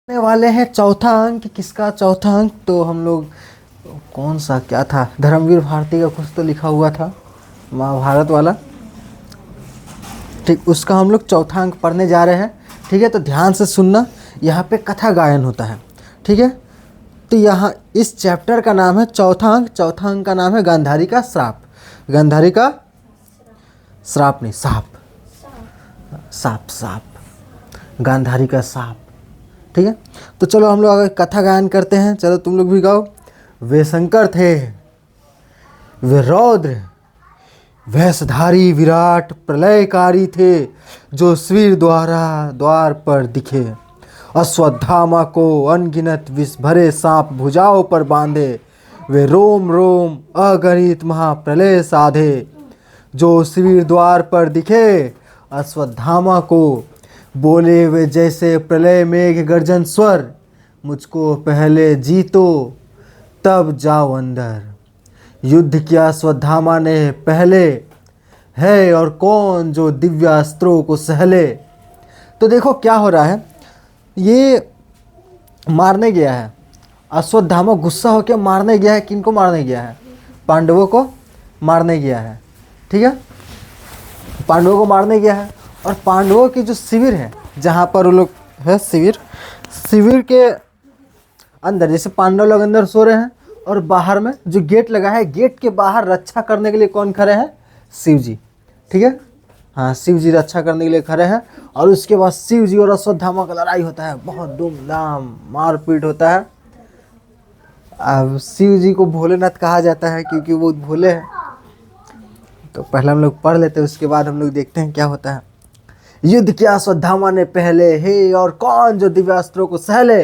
करने वाले हैं चौथा अंक। किसका चौथा अंक? तो हम लोग कौन सा क्या था, धर्मवीर भारती का कुछ तो लिखा हुआ था, महाभारत वाला। ठीक, उसका हम लोग चौथा अंक पढ़ने जा रहे हैं। ठीक है, तो ध्यान से सुनना। यहाँ पे कथा गायन होता है। ठीक है, तो यहाँ इस चैप्टर का नाम है चौथा अंक। चौथा अंक का नाम है गांधारी का श्राप। गांधारी का श्राप नहीं, साप। साप साप गांधारी का साप। ठीक है, तो चलो हम लोग आगे कथा गायन करते हैं। चलो तुम लोग भी गाओ। वे शंकर थे, वे रौद्र वैशधारी विराट प्रलयकारी थे, जो वीर द्वार पर दिखे। अश्वत्थामा को अनगिनत विष भरे सांप भुजाओं पर बांधे, वे रोम रोम अगणित महाप्रलय साधे। जो वीर द्वार पर दिखे अश्वत्थामा को, बोले वे जैसे प्रलय मेघ गर्जन स्वर, मुझको पहले जीतो तब जाओ अंदर। युद्ध किया अश्वत्थामा ने पहले, है और कौन जो दिव्यास्त्रों को सहले। तो देखो क्या हो रहा है, ये मारने गया है। अश्वत्थामा गुस्सा होकर मारने गया है। किनको मारने गया है? पांडवों को मारने गया है। ठीक है, पांडवों को मारने गया है। और पांडवों की जो शिविर है, जहाँ पर वो लोग है शिविर के अंदर, जैसे पांडव लोग अंदर सो रहे हैं और बाहर में जो गेट लगा है, गेट के बाहर रक्षा करने के लिए कौन खड़े हैं? शिव जी। ठीक है, हाँ, शिव जी रक्षा करने के लिए खड़े हैं। और उसके बाद शिव जी और अश्वत्थामा का लड़ाई होता है, बहुत धूमधाम मारपीट होता है। अब शिव जी को भोलेनाथ कहा जाता है क्योंकि वो भोले हैं। तो पहले हम लोग पढ़ लेते हैं, उसके बाद हम लोग देखते हैं क्या होता है। युद्ध किया अश्वत्थामा ने पहले, हे और कौन जो दिव्यास्त्रों को सहले।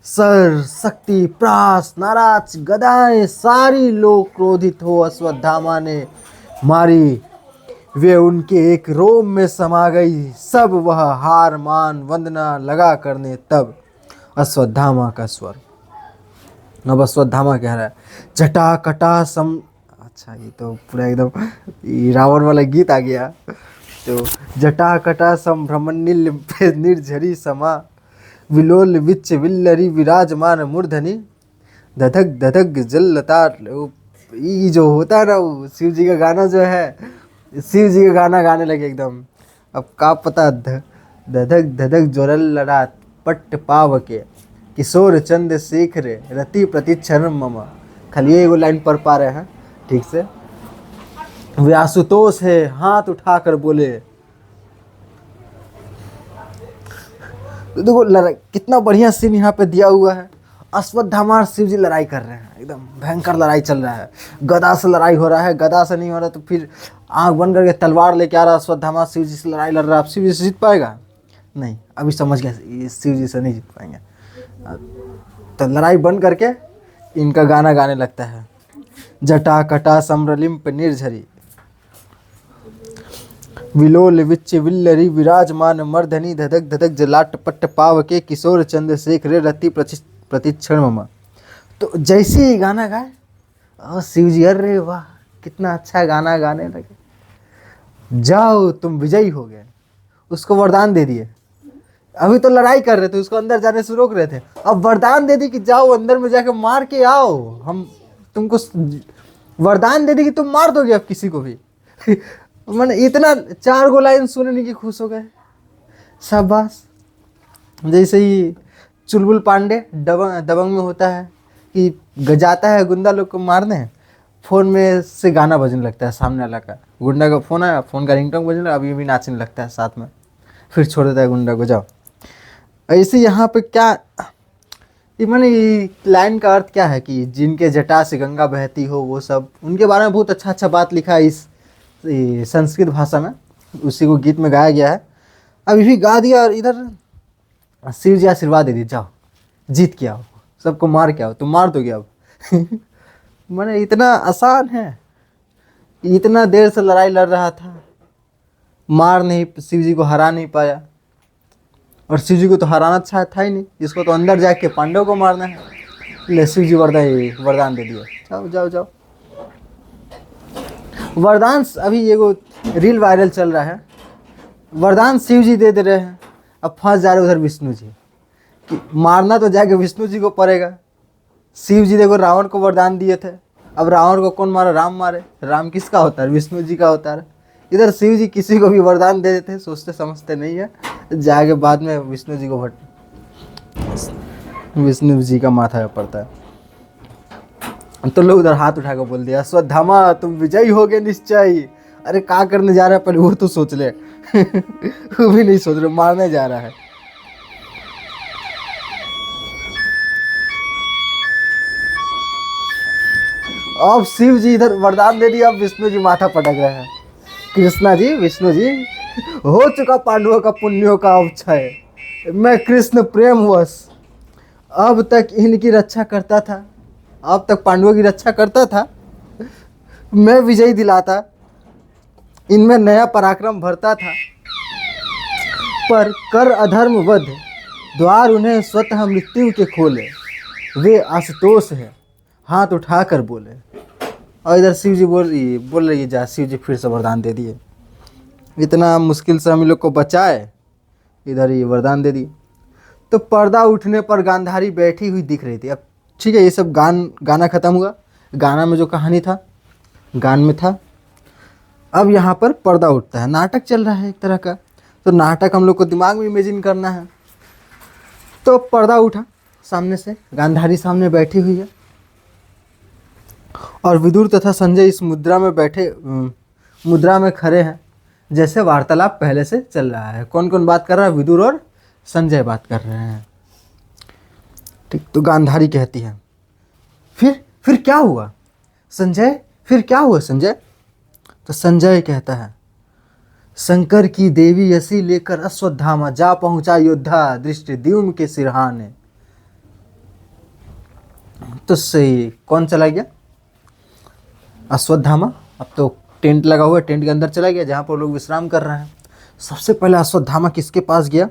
सर शक्ति प्रास नाराज गदाएं सारी लोग क्रोधित हो अश्वत्थामा ने मारी, वे उनके एक रोम में समा गई सब, वह हार मान वंदना लगा करने तब। अश्वत्थामा का स्वर। अब अश्वत्थामा कह रहा है, जटा कटा सम। अच्छा, ये तो पूरा एकदम रावण वाला गीत आ गया। तो जटा कटा संभ्रमणिल निर्झरी समा, विलोल विच विल्लरी विराजमान मूर्धनि, धधक धधक जलतार। ये जो होता है ना, वो शिव जी का गाना जो है, शिव जी का गाना गाने लगे एकदम। अब का पता, धधक धधक ज्वरल लड़ात पट्ट पाव के, किशोर चंद शेखर रति प्रतिक्षण मम। खाली ये वो लाइन पढ़ पा रहे हैं ठीक से। वे आशुतोष है, हाथ उठाकर बोले। तो देखो कितना बढ़िया सीन यहाँ पे दिया हुआ है। अश्वत्थामा और शिव जी लड़ाई कर रहे हैं, एकदम भयंकर लड़ाई चल रहा है। गदा से लड़ाई हो रहा है, गदा से नहीं हो रहा तो फिर आंख बंद करके तलवार लेके आ रहा अश्वत्थामा, शिव जी से लड़ाई लड़ रहा है। अब शिव जी से जीत पाएगा? नहीं, अभी समझ गया, ये शिव जी से नहीं जीत पाएंगे। तो लड़ाई बंद करके इनका गाना गाने लगता है, जटा कटा सम्रलिम्प निर्झरी, विलोल विच विल्लरी विराजमान मर्धनी, धधक धधक जलाट पट्ट पाव के, किशोर चंद्र शेखर रति प्रतिक्षण मम। तो जैसे ही गाना गाए और शिव जी, अरे वाह कितना अच्छा गाना गाने लगे, जाओ तुम विजयी हो गए। उसको वरदान दे दिए। अभी तो लड़ाई कर रहे थे, उसको अंदर जाने से रोक रहे थे, अब वरदान दे दी कि जाओ अंदर में जाके मार के आओ। हम तुमको वरदान दे दी कि तुम मार दोगे अब किसी को भी। मैंने इतना 4 गो लाइन सुनने की खुश हो गए, शाबाश। जैसे ही चुलबुल पांडे दबंग में होता है कि जाता है गुंडा लोग को मारने, फ़ोन में से गाना बजने लगता है, सामने वाला का गुंडा का फ़ोन आया, फ़ोन का रिंगटोन बजने लगा, अभी भी नाचने लगता है साथ में, फिर छोड़ देता है गुंडा को, जाओ। ऐसे यहाँ पे क्या, ये मैंने लाइन का अर्थ क्या है कि जिनके जटा से गंगा बहती हो, वो सब, उनके बारे में बहुत अच्छा अच्छा बात लिखा है इस संस्कृत भाषा में। उसी को गीत में गाया गया है। अभी भी गा दिया और इधर शिव जी आशीर्वाद दे दी, जाओ जीत के आओ, सबको मार के आओ। तुम मार दोगे अब? मैंने इतना आसान है, इतना देर से लड़ाई लड़ रहा था, मार नहीं, शिव जी को हरा नहीं पाया। और शिव जी को तो हराना था ही नहीं, इसको तो अंदर जाके पांडव को मारना है। ले शिव जी वरदान दे दिए, जाओ जाओ जाओ। वरदान अभी ये रील वायरल चल रहा है, वरदान शिव जी दे रहे हैं, अब फंस जा रहे उधर विष्णु जी। कि मारना तो जाके विष्णु जी को पड़ेगा। शिव जी देखो रावण को वरदान दिए थे, अब रावण को कौन मारे? राम मारे। राम किसका होता है? विष्णु जी का होता है। इधर शिव जी किसी को भी वरदान दे देते, सोचते समझते नहीं है, जाके बाद में विष्णु जी को विष्णु जी का माथा पड़ता है। तो लोग उधर हाथ उठा कर बोल दिया, अश्वत्थामा तुम विजयी होगे निश्चय। अरे क्या करने जा रहा है पहले वो तो सोच ले। वो भी नहीं सोच रहे, मारने जा रहा है। अब शिव जी इधर वरदान दे दिया, अब विष्णु जी माथा पटक रहे हैं। कृष्णा जी, विष्णु जी, हो चुका पांडवों का पुण्यों का अवक्षय, मैं कृष्ण प्रेमवश अब तक इनकी रक्षा करता था, अब तक पांडवों की रक्षा करता था, मैं विजयी दिलाता, इनमें नया पराक्रम भरता था, पर कर अधर्म वध द्वार उन्हें स्वतः मृत्यु के खोले, वे आशुतोष है हाथ उठाकर बोले। और इधर शिव जी बोल रही है जा, शिव जी फिर से वरदान दे दिए, इतना मुश्किल से हम लोग को बचाए, इधर ये वरदान दे दिए। तो पर्दा उठने पर गांधारी बैठी हुई दिख रही थी। अब ठीक है, ये सब गाना खत्म हुआ, गाना में जो कहानी था गान में था। अब यहाँ पर पर्दा उठता है, नाटक चल रहा है एक तरह का। तो नाटक हम लोग को दिमाग में इमेजिन करना है। तो पर्दा उठा, सामने से गांधारी सामने बैठी हुई है और विदुर तथा संजय इस मुद्रा में बैठे, मुद्रा में खड़े हैं, जैसे वार्तालाप पहले से चल रहा है। कौन कौन बात कर रहा है? विदुर और संजय बात कर रहे हैं। ठीक, तो गांधारी कहती है, फिर क्या हुआ संजय, फिर क्या हुआ संजय? तो संजय कहता है, शंकर की देवी यसी लेकर अश्वत्थामा जा पहुंचा योद्धा दृष्टिद्युम्न के सिरहाने। तो सही कौन चला गया? अश्वत्थामा। अब तो टेंट लगा हुआ है, टेंट के अंदर चला गया जहाँ पर लोग विश्राम कर रहे हैं। सबसे पहले अश्वत्थामा किसके पास गया?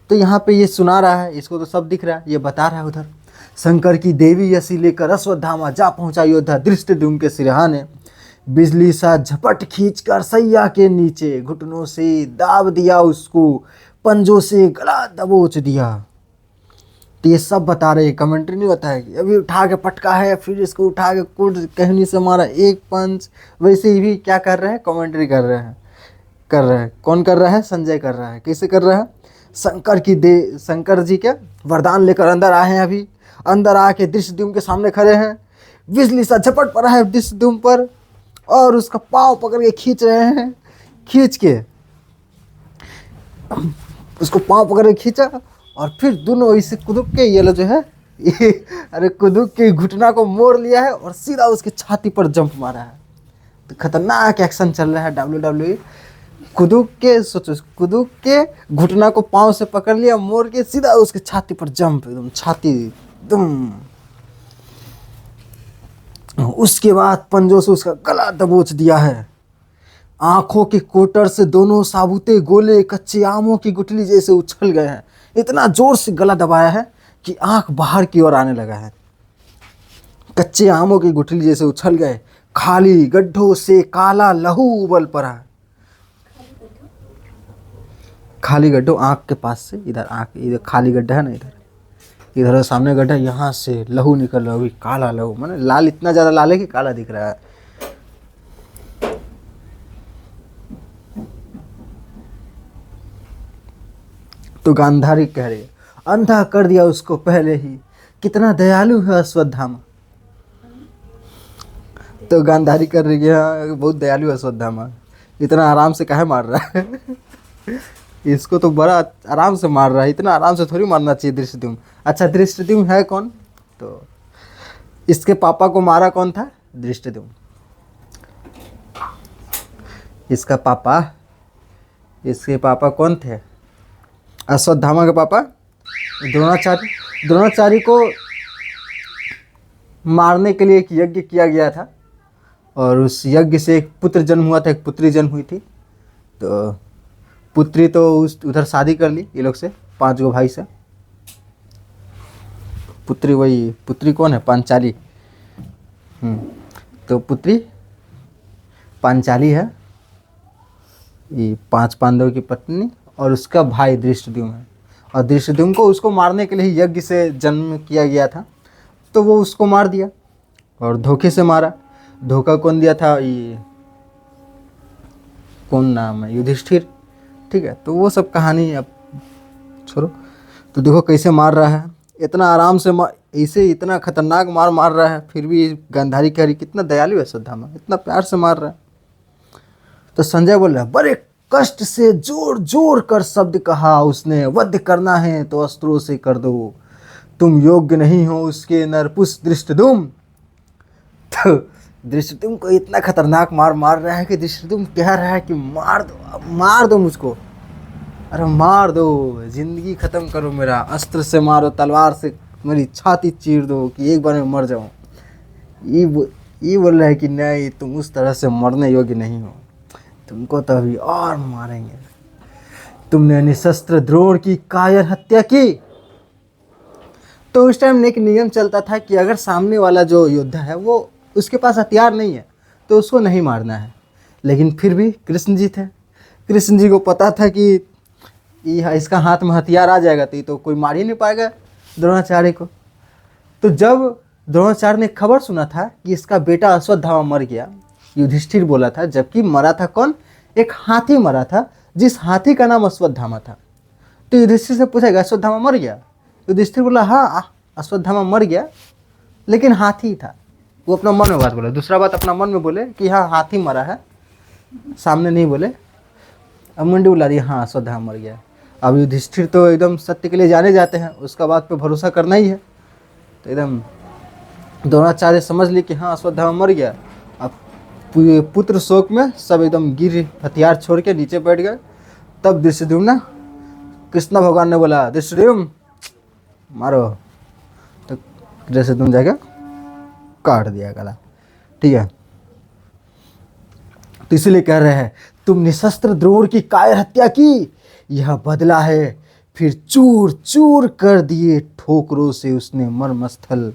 तो यहाँ पे ये सुना रहा है, इसको तो सब दिख रहा है, ये बता रहा है उधर, शंकर की देवी यसी लेकर अश्वत्थामा जा पहुंचा योद्धा दृष्टिद्युम्न के सिरहाने, बिजली सा झपट खींचकर सैया के नीचे घुटनों से दाब दिया उसको, पंजों से गला दबोच दिया। तो ये सब बता रहे, कमेंट्री नहीं होता है कि अभी उठा के पटका है, फिर इसको उठा के कुट कहनी से मारा एक पंच। वैसे ही भी क्या कर रहे हैं? कमेंट्री कर रहे हैं। कौन कर रहा है? संजय कर रहा है। कैसे कर रहा है? शंकर जी के वरदान लेकर अंदर आए हैं, अभी अंदर आके दृष्टिद्युम्न के सामने खड़े हैं, बिजली सा झपट पड़ा है दृष्टिद्युम्न पर और उसका पाँव पकड़ के खींच रहे हैं। खींच के उसको पाँव पकड़ के खींचा और फिर दोनों इसे कुदुक के ये जो है अरे कुदुक के घुटना को मोड़ लिया है और सीधा उसकी छाती पर जंप मारा है। तो खतरनाक एक्शन चल रहा है WWE। कुदुक के घुटना को पाँव से पकड़ लिया, मोड़ के सीधा उसकी छाती पर जंप, एकदम छाती एकदम। उसके बाद पंजों से उसका गला दबोच दिया है। आंखों के कोटर से दोनों साबुते गोले कच्चे आमों की गुठली जैसे उछल गए हैं। इतना जोर से गला दबाया है कि आंख बाहर की ओर आने लगा है। कच्चे आमों की गुठली जैसे उछल गए। खाली गड्ढों से काला लहू उबल पड़ा। खाली गड्ढों आंख के पास से, इधर आंख, इधर खाली गड्ढा है ना, इधर सामने गड्ढा, यहाँ से लहू निकल रहा है, काला लहू, माने लाल, इतना ज़्यादा लाल है कि काला दिख रहा है। तो गांधारी कह रही है, अंधा कर दिया उसको पहले ही, कितना दयालु है अश्वत्थामा। तो गांधारी कर रही है, बहुत दयालु है अश्वत्थामा, इतना आराम से काहे मार रहा है इसको तो बड़ा आराम से मार रहा है, इतना आराम से थोड़ी मारना चाहिए दृष्टिद्युम्न। अच्छा, दृष्टिद्युम्न है कौन? तो इसके पापा को मारा कौन था? दृष्टिद्युम्न। इसके पापा कौन थे? अश्वत्थामा के पापा द्रोणाचार्य। द्रोणाचार्य को मारने के लिए एक यज्ञ किया गया था और उस यज्ञ से एक पुत्र जन्म हुआ था, एक पुत्री जन्म हुई थी। तो पुत्री तो उधर शादी कर ली ये लोग से, 5 गो भाई से। पुत्री कौन है? पांचाली। तो पुत्री पांचाली है, ये 5 पांडव की पत्नी, और उसका भाई दृष्टिद्युम्न है। और धृष्टद्युम्न को उसको मारने के लिए यज्ञ से जन्म किया गया था, तो वो उसको मार दिया और धोखे से मारा। धोखा कौन दिया था? ये कौन नाम है? युधिष्ठिर। ठीक है, तो वो सब कहानी अब छोड़ो। तो देखो कैसे मार रहा है, इतना आराम से इसे इतना खतरनाक मार रहा है, फिर भी गांधारी कह रही कितना दयालु है अश्वत्थामा, इतना प्यार से मार रहा है। तो संजय बोल रहा है, बड़े कष्ट से जोर जोर कर शब्द कहा उसने, वध करना है तो अस्त्रों से कर दो, तुम योग्य नहीं हो उसके नरपुष धृष्टद्युम्न। तो धृष्टद्युम्न को इतना खतरनाक मार रहा है कि धृष्टद्युम्न कह रहा है कि मार दो मुझको, अरे मार दो, जिंदगी खत्म करो मेरा, अस्त्र से मारो, तलवार से मेरी छाती चीर दो कि एक बार में मर जाऊं। ये बोल रहा है कि नहीं, तुम उस तरह से मरने योग्य नहीं हो, तुमको तो अभी और मारेंगे, तुमने निशस्त्र द्रोण की कायर हत्या की। तो उस टाइम एक नियम चलता था कि अगर सामने वाला जो योद्धा है वो उसके पास हथियार नहीं है तो उसको नहीं मारना है। लेकिन फिर भी कृष्ण जी थे, कृष्ण जी को पता था कि इसका हाथ में हथियार आ जाएगा तो कोई मार ही नहीं पाएगा द्रोणाचार्य को। तो जब द्रोणाचार्य ने खबर सुना था कि इसका बेटा अश्वत्थामा मर गया, युधिष्ठिर बोला था, जबकि मरा था कौन? एक हाथी मरा था, जिस हाथी का नाम अश्वत्थामा था। तो युधिष्ठिर से पूछेगा अश्वत्थामा मर गया? युधिष्ठिर बोला हाँ अश्वत्थामा मर गया, लेकिन हाथी था। वो अपना मन में बात बोले, दूसरा बात अपना मन में बोले कि हाँ हाथी मरा है, सामने नहीं बोले। अब मुंडी बुला रही है, हाँ अश्वत्थामा मर गया। अब युधिष्ठिर तो एकदम सत्य के लिए जाने जाते हैं, उसका बात पे भरोसा करना ही है। तो एकदम द्रोणाचार्य समझ लिए कि हाँ अश्वत्थामा मर गया। अब पुत्र शोक में सब एकदम गिर हथियार छोड़ के नीचे बैठ गए। तब धृष्टद्युम्न, कृष्ण भगवान ने बोला धृष्टद्युम्न मारो, तो धृष्टद्युम्न जाकर काट दिया गला। ठीक है, तो इसीलिए कह रहे हैं तुम निशस्त्र द्रोण की कायर हत्या की, यह बदला है। फिर चूर चूर कर दिए ठोकरों से उसने मर्मस्थल।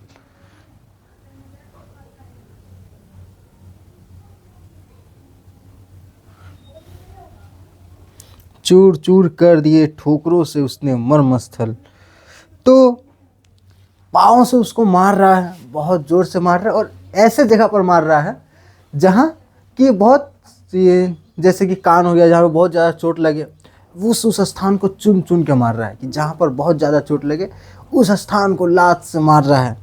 चूर चूर कर दिए ठोकरों से उसने मर्मस्थल। तो पाँव से उसको मार रहा है, बहुत जोर से मार रहा है, और ऐसे जगह पर मार रहा है जहाँ कि बहुत जैसे कि कान हो गया, जहाँ पे बहुत ज़्यादा चोट लगे, उस स्थान को चुन चुन के मार रहा है कि जहाँ पर बहुत ज़्यादा चोट लगे उस स्थान को लात से मार रहा है।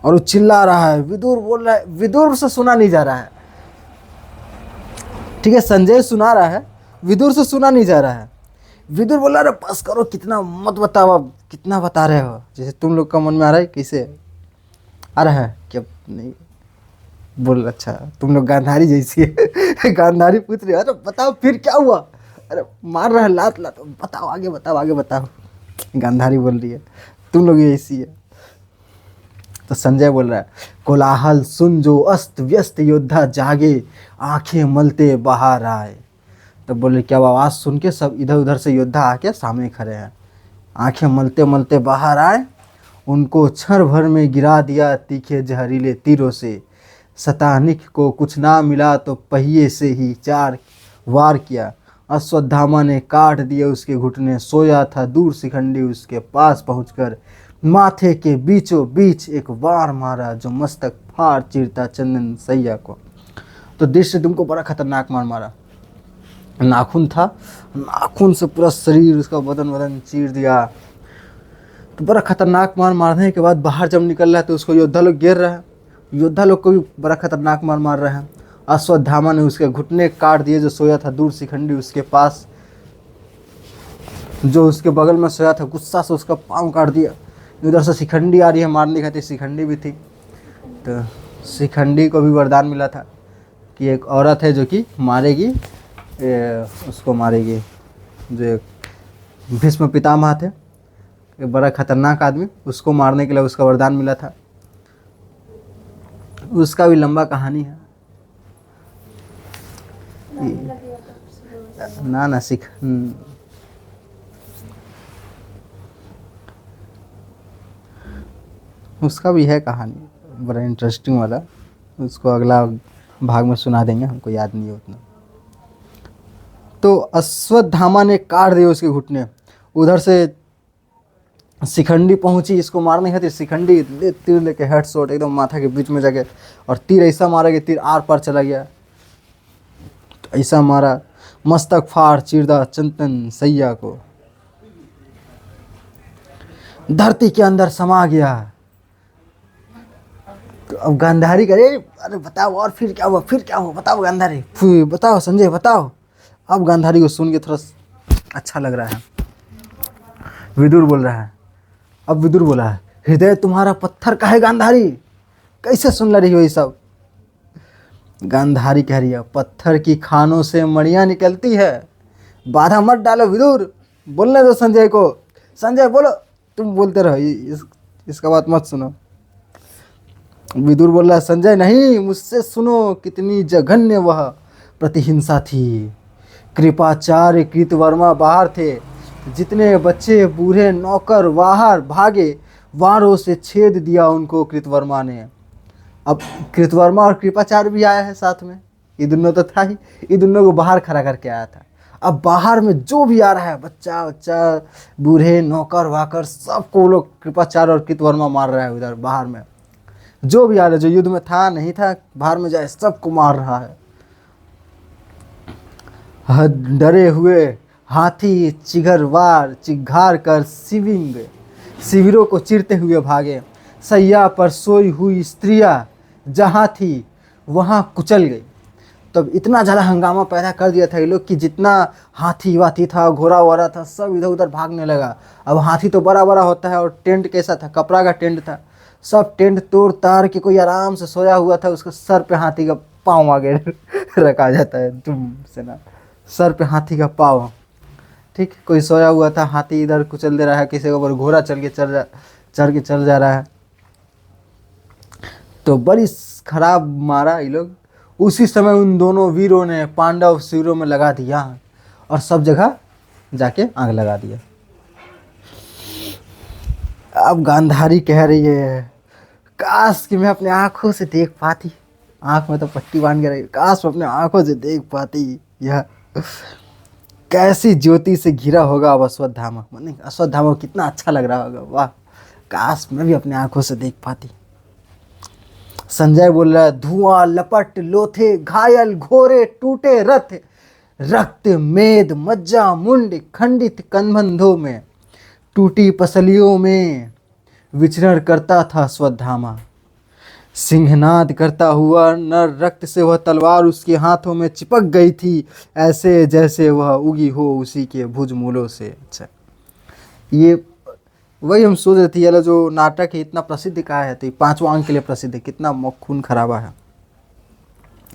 और वो चिल्ला रहा है, विदुर बोल रहा है, विदुर से सुना नहीं जा रहा है। ठीक है, संजय सुना रहा है, विदुर से सुना नहीं जा रहा है। विदुर बोला अरे बस करो, कितना मत बताओ, अब कितना बता रहे हो, जैसे तुम लोग का मन में आ रहा है, कैसे आ रहा है क्या? नहीं बोल, अच्छा तुम लोग गांधारी जैसी है गांधारी पुत्र है। अरे बताओ फिर क्या हुआ? अरे मार रहा है लात, बताओ आगे बताओ, आगे बताओ। गांधारी बोल रही है तुम लोग ऐसी है। तो संजय बोल रहा है कोलाहल सुन जो अस्त व्यस्त योद्धा जागे, आंखें मलते बाहर आए। तो बोले क्या आवाज़ सुन के सब इधर उधर से योद्धा आके सामने खड़े हैं। आंखें मलते मलते बाहर आए, उनको क्षण भर में गिरा दिया तीखे जहरीले तीरों से। शतानिक को कुछ ना मिला तो पहिए से ही 4 वार किया। अश्वत्थामा ने काट दिए उसके घुटने, सोया था दूर शिखंडी उसके पास पहुंचकर माथे के बीचों बीच एक वार मारा जो मस्तक फाड़ चीरता चंदन सैया को। तो धृष्टद्युम्न को बड़ा खतरनाक मारा। नाखून था, नाखून से पूरा शरीर उसका बदन चीर दिया। तो बड़ा खतरनाक मारने के बाद बाहर जब निकल रहा है तो उसको योद्धा लोग घेर रहे हैं, योद्धा लोग को भी बड़ा खतरनाक मार रहे हैं। अश्वत्थामा ने उसके घुटने काट दिए जो सोया था दूर शिखंडी उसके पास, जो उसके बगल में सोया था, गुस्सा से उसका पाँव काट दिया। उधर से शिखंडी आ रही है मारने खाती, शिखंडी भी थी। तो शिखंडी को भी वरदान मिला था कि एक औरत है जो कि मारेगी, उसको मारेगी, जो भीष्म पितामह थे, एक बड़ा खतरनाक आदमी, उसको मारने के लिए उसका वरदान मिला था। उसका भी लंबा कहानी है। ना सीख उसका भी है कहानी, बड़ा इंटरेस्टिंग वाला। उसको अगला भाग में सुना देंगे, हमको याद नहीं है उतना। तो अश्वत्थामा ने काट दिए उसके घुटने, उधर से शिखंडी पहुंची, इसको मारने खातिर शिखंडी तीर लेके हेड शॉट एकदम माथा के बीच में जगह, और तीर ऐसा मारा कि तीर आर पार चला गया। तो ऐसा मारा, मस्तक फाड़ चीरदा चंदन सैया को, धरती के अंदर समा गया। तो अब गांधारी करे, अरे बताओ और फिर क्या हुआ, फिर क्या हुआ, बताओ गांधारी, बताओ संजय बताओ। अब गांधारी को सुन के थोड़ा अच्छा लग रहा है। विदुर बोल रहा है, अब विदुर बोला है, हृदय तुम्हारा पत्थर का है गांधारी, कैसे सुन रही हो ये सब। गांधारी कह रही है, पत्थर की खानों से मणियां निकलती है, बाधा मत डालो विदुर, बोलने दो संजय को। संजय बोलो, तुम बोलते रहो, इसका बात मत सुनो। विदुर बोल रहा है, संजय नहीं, मुझसे सुनो, कितनी जघन्य वह प्रतिहिंसा थी। कृपाचार्य कृतवर्मा बाहर थे, जितने बच्चे बूढ़े नौकर बाहर भागे, वारों से छेद दिया उनको कृतवर्मा ने। अब कृतवर्मा और कृपाचार्य भी आया है साथ में, ये दोनों तो था ही, ये दोनों को बाहर खड़ा करके आया था। अब बाहर में जो भी आ रहा है, बच्चा बच्चा बूढ़े नौकर वाकर, सबको लोग कृपाचार्य और कृतवर्मा मार रहा है। उधर बाहर में जो भी आ रहा है, जो युद्ध में था नहीं था, बाहर में जाए सबको मार रहा है। डरे हुए हाथी चिघरवार चिघार कर शिविरों को चीरते हुए भागे। सैया पर सोई हुई स्त्रियां जहाँ थी वहाँ कुचल गई। तब इतना ज़्यादा हंगामा पैदा कर दिया था ये लोग कि जितना हाथी वाथी था, घोड़ा वोड़ा था, सब इधर उधर भागने लगा। अब हाथी तो बड़ा बड़ा होता है, और टेंट कैसा था, कपड़ा का टेंट था। सब टेंट तोड़ तार के कोई आराम से सोया हुआ था, उसके सर पे हाथी का पाँव आगे रखा जाता है, तुम से ना, सर पे हाथी का पाँव, ठीक। कोई सोया हुआ था, हाथी इधर कुचल दे रहा है, किसी के ऊपर घोड़ा चढ़ के चल जा रहा है। तो बड़ी खराब मारा ये लोग। उसी समय उन दोनों वीरों ने पांडव शिविरों में लगा दिया और सब जगह जाके आग लगा दिया। अब गांधारी कह रही है, काश कि मैं अपने आंखों से देख पाती, आंख में तो पट्टी बांध के रही, काश मैं अपने आंखों से देख पाती यह कैसी ज्योति से घिरा होगा अब अश्वत्थामा। मतलब अश्वत्थामा को कितना अच्छा लग रहा होगा, वाह, काश मैं भी अपने आंखों से देख पाती। संजय बोल रहा है, धुआं लपट लोथे घायल घोरे टूटे रथ, रक्त मेद मज्जा मुंड खंडित कनबंधों में, टूटी पसलियों में विचरण करता था अश्वत्थामा। सिंहनाद करता हुआ नर रक्त से वह तलवार उसके हाथों में चिपक गई थी, ऐसे जैसे वह उगी हो उसी के भुज मूलों से। अच्छा, ये वही हम सोच रहे थे, ये जो नाटक है इतना प्रसिद्ध का है, तो 5वां अंक के लिए प्रसिद्ध है, कितना खून खराबा है।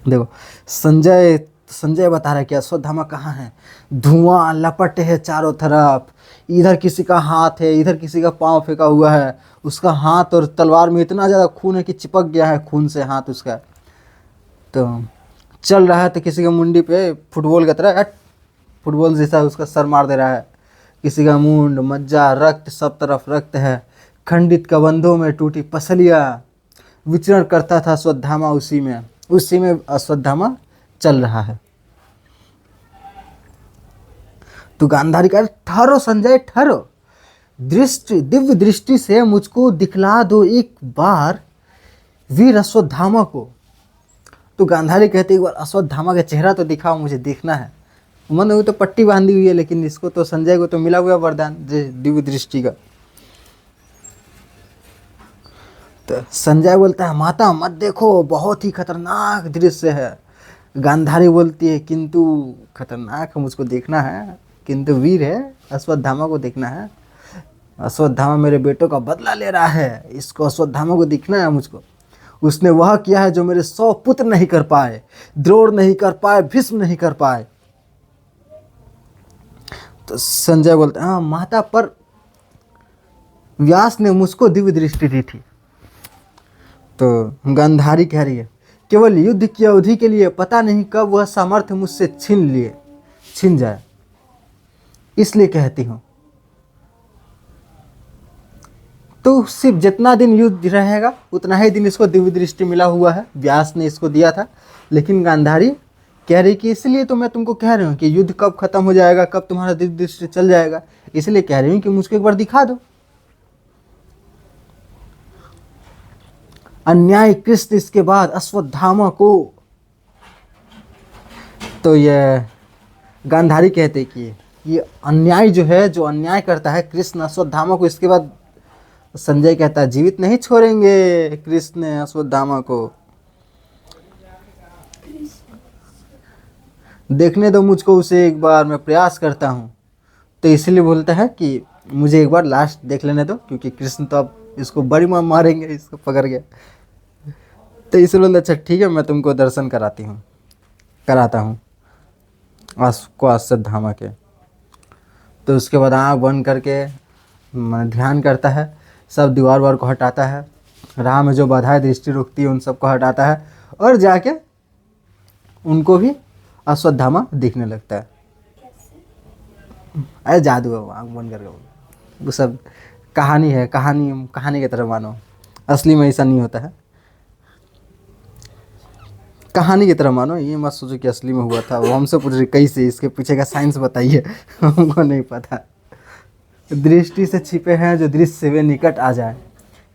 देखो संजय बता रहा है कि अश्वत्थामा कहाँ है, धुआं लपट है चारों तरफ, इधर किसी का हाथ है, इधर किसी का पाँव फेंका हुआ है, उसका हाथ और तलवार में इतना ज़्यादा खून है कि चिपक गया है खून से हाथ उसका। तो चल रहा है तो किसी का मुंडी पे फुटबॉल की तरह फुटबॉल जैसा उसका सर मार दे रहा है, किसी का मुंड मज्जा रक्त, सब तरफ रक्त है, खंडित कबंधों में टूटी पसलियाँ, विचरण करता था अश्वत्थामा उसी में अश्वत्थामा चल रहा है। तो गांधारी कहा, ठहरो संजय ठहरो, दिव्य दृष्टि से मुझको दिखला दो एक बार वीर अश्वत्थामा को। तो गांधारी कहते, एक बार अश्वत्थामा का चेहरा तो दिखाओ, मुझे देखना है। मन वो तो पट्टी बांधी हुई है, लेकिन इसको तो संजय को तो मिला हुआ वरदान दिव्य दृष्टि का। तो संजय बोलता है, माता मत देखो, बहुत ही खतरनाक दृश्य है। गांधारी बोलती है, किंतु खतरनाक है, मुझको देखना है, किंतु वीर है, अश्वत्थामा को देखना है। अश्वत्थामा मेरे बेटों का बदला ले रहा है, इसको अश्वत्थामा को दिखना है मुझको। उसने वह किया है जो मेरे 100 पुत्र नहीं कर पाए, द्रोण नहीं कर पाए, भीष्म नहीं कर पाए। तो संजय बोलता है, हाँ माता, पर व्यास ने मुझको दिव्य दृष्टि दी थी। तो गांधारी कह रही है, केवल युद्ध की अवधि के लिए, पता नहीं कब वह सामर्थ्य मुझसे छिन जाए, इसलिए कहती हूँ। तो सिर्फ जितना दिन युद्ध रहेगा उतना ही दिन इसको दिव्य दृष्टि मिला हुआ है, व्यास ने इसको दिया था। लेकिन गांधारी कह रही कि इसलिए तो मैं तुमको कह रही हूँ कि युद्ध कब खत्म हो जाएगा, कब तुम्हारा दिव्य दृष्टि चल जाएगा, इसलिए कह रही हूँ कि मुझको एक बार दिखा दो। अन्याय कृष्ण इसके बाद अश्वत्थामा को, तो ये गांधारी कहते कि ये अन्याय जो है, जो अन्याय करता है कृष्ण अश्वत्थामा को, इसके बाद संजय कहता है जीवित नहीं छोड़ेंगे कृष्ण ने अश्वत्थामा को, देखने दो मुझको उसे एक बार, मैं प्रयास करता हूँ। तो इसलिए बोलता है कि मुझे एक बार लास्ट देख लेने दो, क्योंकि कृष्ण तो अब इसको बड़ी मार मारेंगे, इसको पकड़ के। तो इसलिए बोलता अच्छा ठीक है, मैं तुमको दर्शन कराता हूँ अश्वत्थामा के। तो उसके बाद आँख बंद करके ध्यान करता है, सब दीवार वार को हटाता है, राह में जो बाधाएं दृष्टि रुकती है उन सबको हटाता है, और जाके उनको भी अश्वत्थामा दिखने लगता है। अरे जादू है, आँख बंद करके, वो सब कहानी है, कहानी की तरह मानो, असली में ऐसा नहीं होता है, कहानी की तरह मानो, ये मत सोचो कि असली में हुआ था। वो हमसे पूछ रही कैसे, इसके पीछे का साइंस बताइए, हमको नहीं पता। दृष्टि से छिपे हैं जो दृश्य से वे निकट आ जाए,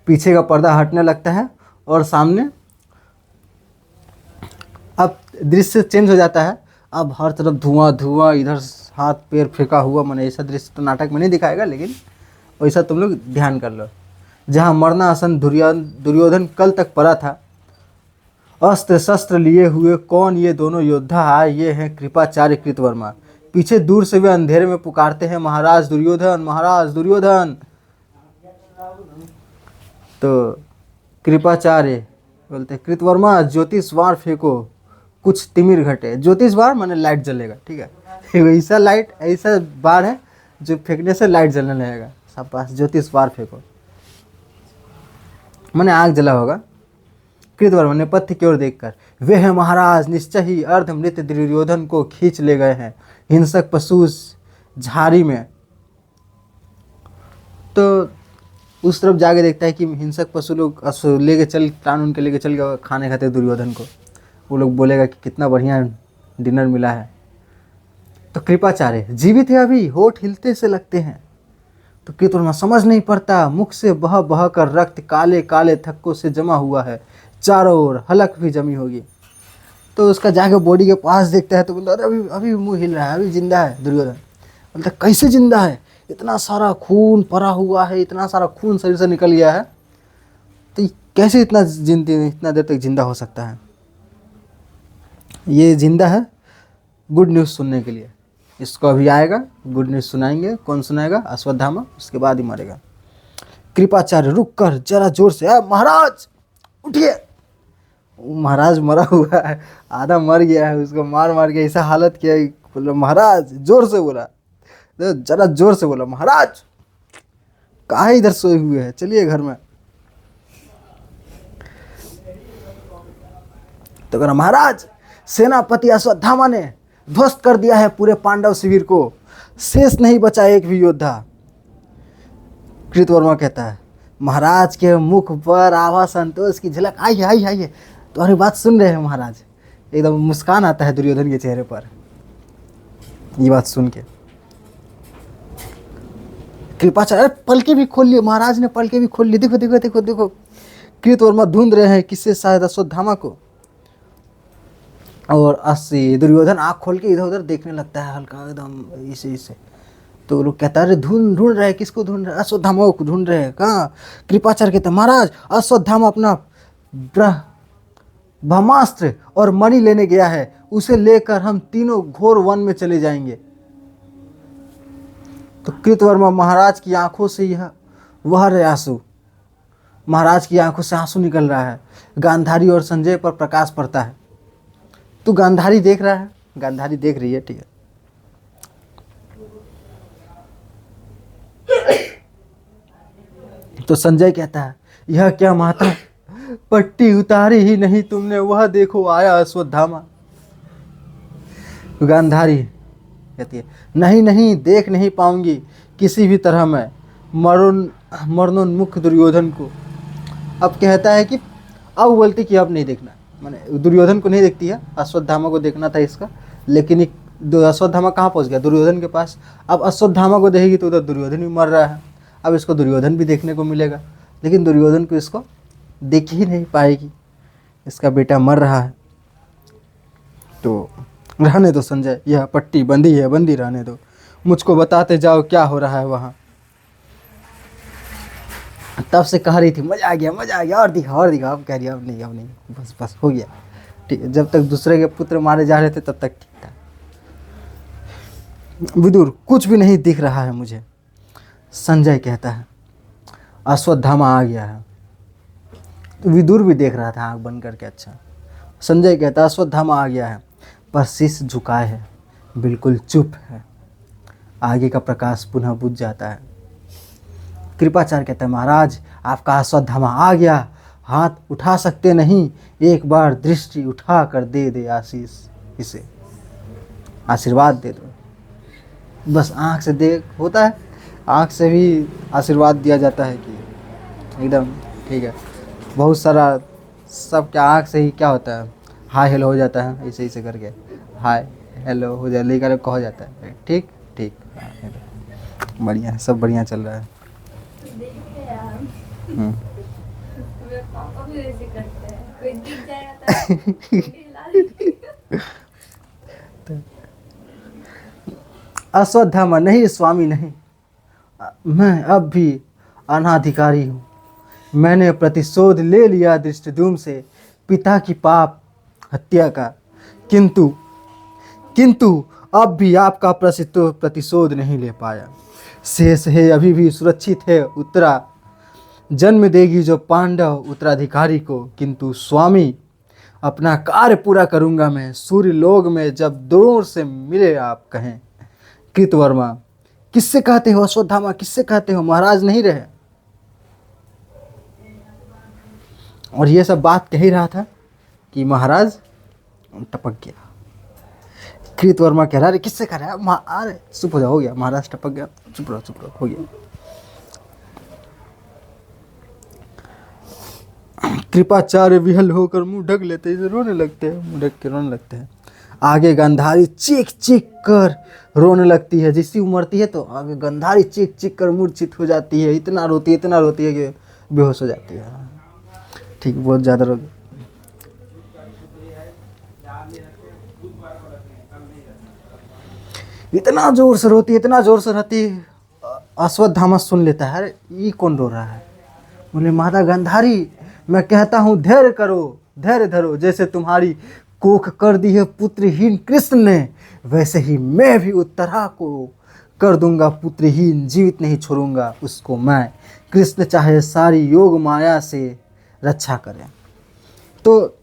पीछे का पर्दा हटने लगता है और सामने अब दृश्य चेंज हो जाता है। अब हर तरफ धुआं धुआं, इधर हाथ पैर फेंका हुआ, मैंने ऐसा दृश्य तो नाटक में नहीं दिखाएगा, लेकिन वैसा तुम लोग ध्यान कर लो। जहाँ मरणासन दुर्योधन कल तक पड़ा था, अस्त्र शस्त्र लिए हुए कौन ये दोनों योद्धा आए, ये हैं कृपाचार्य कृतवर्मा। पीछे दूर से वे अंधेरे में पुकारते हैं महाराज दुर्योधन, महाराज दुर्योधन। तो कृपाचार्य बोलते कृतवर्मा ज्योतिष वार फेंको, कुछ तिमिर घटे। ज्योतिष बार माने लाइट जलेगा, ठीक है, ऐसा लाइट, ऐसा बार है जो फेंकने से लाइट जलने लगेगा, सब पास ज्योतिष बार फेंको, मैंने आग जला होगा। कृतवर्मा नेपथ्य की ओर देखकर, वे हैं महाराज, निश्चय ही अर्धमृत दुर्योधन को खींच ले गए हैं हिंसक पशु झाड़ी में। तो उस तरफ जाके देखता है कि हिंसक पशु लोग लेके चल, प्राण उनके लेके चल गए खाने खाते दुर्योधन को। वो लोग बोलेगा कि कितना बढ़िया डिनर मिला है। तो कृपाचार्य जीवित है अभी, होठ हिलते से लगते हैं। तो कृतवर्मा समझ नहीं पड़ता, मुख से बह बह कर रक्त काले काले थक्कों से जमा हुआ है, चारों ओर हलक भी जमी होगी। तो उसका जाके बॉडी के पास देखता है तो बोलता है अभी अभी मुंह हिल रहा है, अभी जिंदा है। दुर्योधन बोलता है कैसे जिंदा है, इतना सारा खून पड़ा हुआ है, इतना सारा खून शरीर से निकल गया है, तो कैसे इतना देर तक जिंदा हो सकता है। ये जिंदा है गुड न्यूज़ सुनने के लिए, इसको अभी आएगा गुड न्यूज़ सुनाएंगे। कौन सुनाएगा? अश्वत्थामा, उसके बाद ही मरेगा। कृपाचार्य रुक कर जरा जोर से महाराज उठिए। महाराज मरा हुआ है, आधा मर गया है, उसको मार के ऐसा हालत किया, बोला महाराज, जोर से बोला, जरा जोर से बोला महाराज काहे इधर सोए हुए हैं, चलिए घर में। तो कहा महाराज सेनापति अश्वत्थामा ने ध्वस्त कर दिया है पूरे पांडव शिविर को, शेष नहीं बचा एक भी योद्धा। कृतवर्मा कहता है महाराज के मुख पर आभा संतोष की झलक आई है। तुम्हारी बात सुन रहे हैं महाराज, एकदम मुस्कान आता है दुर्योधन के चेहरे पर ये बात सुन के। कृपाचार्य पलके भी खोल लिए, महाराज ने पलके भी खोल ली, देखो देखो देखो देखो। कृतवर्मा ढूंढ रहे हैं किससे, शायद अश्वत्थामा को। और दुर्योधन आँख खोल के इधर उधर देखने लगता है हल्का एकदम इसे। तो लोग कहता है अरे ढूंढ रहे हैं, किसको ढूंढ रहे हैं? अश्वत्थामा को ढूंढ रहे हैं। कहाँ? कृपाचार्य कहते हैं महाराज अश्वत्थामा अपना ब्रह्मास्त्र और मणि लेने गया है, उसे लेकर हम तीनों घोर वन में चले जाएंगे। तो कृतवर्मा महाराज की आंखों से यह वह रहे आंसू, महाराज की आंखों से आंसू निकल रहा है। गांधारी और संजय पर प्रकाश पड़ता है। तू गांधारी देख रहा है, गांधारी देख रही है, ठीक है। तो संजय कहता है यह क्या माता, पट्टी उतारी ही नहीं तुमने, वह देखो आया अश्वत्थामा। गांधारी कहती है नहीं देख नहीं पाऊंगी किसी भी तरह मैं मरणोन्मुख दुर्योधन को। अब कहता है कि अब बोलती कि अब नहीं देखना, मैंने दुर्योधन को नहीं देखती है, अश्वत्थामा को देखना था इसका, लेकिन अश्वत्थामा कहाँ पहुँच गया? दुर्योधन के पास। अब अश्वत्थामा को देखेगी तो उधर दुर्योधन भी मर रहा है, अब इसको दुर्योधन भी देखने को मिलेगा, लेकिन दुर्योधन को इसको देख ही नहीं पाएगी, इसका बेटा मर रहा है। तो रहने दो संजय, यह पट्टी बंदी है, बंदी रहने दो, मुझको बताते जाओ क्या हो रहा है वहाँ। तब से कह रही थी मजा आ गया मजा आ गया, और दिखा और दिखा। अब कह रही अब नहीं, बस बस हो गया, ठीक है। जब तक दूसरे के पुत्र मारे जा रहे थे तब तक ठीक था। विदुर कुछ भी नहीं दिख रहा है मुझे, संजय कहता है। अश्वत्थामा आ गया है। तो विदुर भी देख रहा था आंख बंद करके। अच्छा, संजय कहता है अश्वत्थामा आ गया है, पर शीश झुकाए है, बिल्कुल चुप है। आगे का प्रकाश पुनः बुझ जाता है। कृपाचार्य कहता है महाराज आपका अश्वत्थामा आ गया, हाथ उठा सकते नहीं, एक बार दृष्टि उठा कर दे दे आशीष, इसे आशीर्वाद दे दो। बस आँख से देख होता है, आँख से भी आशीर्वाद दिया जाता है कि एकदम ठीक है। बहुत सारा सब क्या आँख से ही क्या होता है, हाय हेलो हो जाता है, ऐसे ऐसे करके हाय हेलो हो जाए, लेकर कहा जाता है ठीक ठीक। बढ़िया है, सब बढ़िया चल रहा है। अश्वत्थामा नहीं स्वामी नहीं, मैं अब भी अनाधिकारी हूँ। मैंने प्रतिशोध ले लिया धृष्टद्युम्न से पिता की पाप हत्या का, किंतु अब भी आपका प्रतिशोध नहीं ले पाया। शेष है अभी भी सुरक्षित है उत्तरा, जन्म देगी जो पांडव उत्तराधिकारी को। किंतु स्वामी अपना कार्य पूरा करूंगा मैं, सूर्य लोक में जब दूर से मिले आप कहें। कृतवर्मा किससे कहते हो अश्वत्थामा, किससे कहते हो, महाराज नहीं रहे। और ये सब बात कह ही रहा था कि महाराज टपक गया। कृतवर्मा कह रहा है किससे कह रहा है, अरे चुप हो जाओ, हो गया, महाराज टपक गया, चुप रहो हो गया। कृपाचार्य विहल होकर मुंह ढक लेते हैं, रोने लगते हैं, मुंह ढक के रोने लगते हैं। आगे गांधारी चीख चीख कर रोने लगती है। जिसकी उमरती है तो आगे गांधारी चीख चीख कर मूर्छित हो जाती है, इतना रोती है कि बेहोश हो जाती है। ठीक, बहुत ज़्यादा रो, इतना जोर से रोती है। अश्वत्थामा सुन लेता है, अरे ये कौन रो रहा है। बोले माता गांधारी मैं कहता हूँ धैर्य करो, धैर्य धरो, जैसे तुम्हारी कोख कर दी है पुत्रहीन कृष्ण ने, वैसे ही मैं भी उत्तरा को कर दूंगा पुत्रहीन, जीवित नहीं छोड़ूंगा उसको मैं। कृष्ण चाहे सारी योग माया से रक्षा करें। तो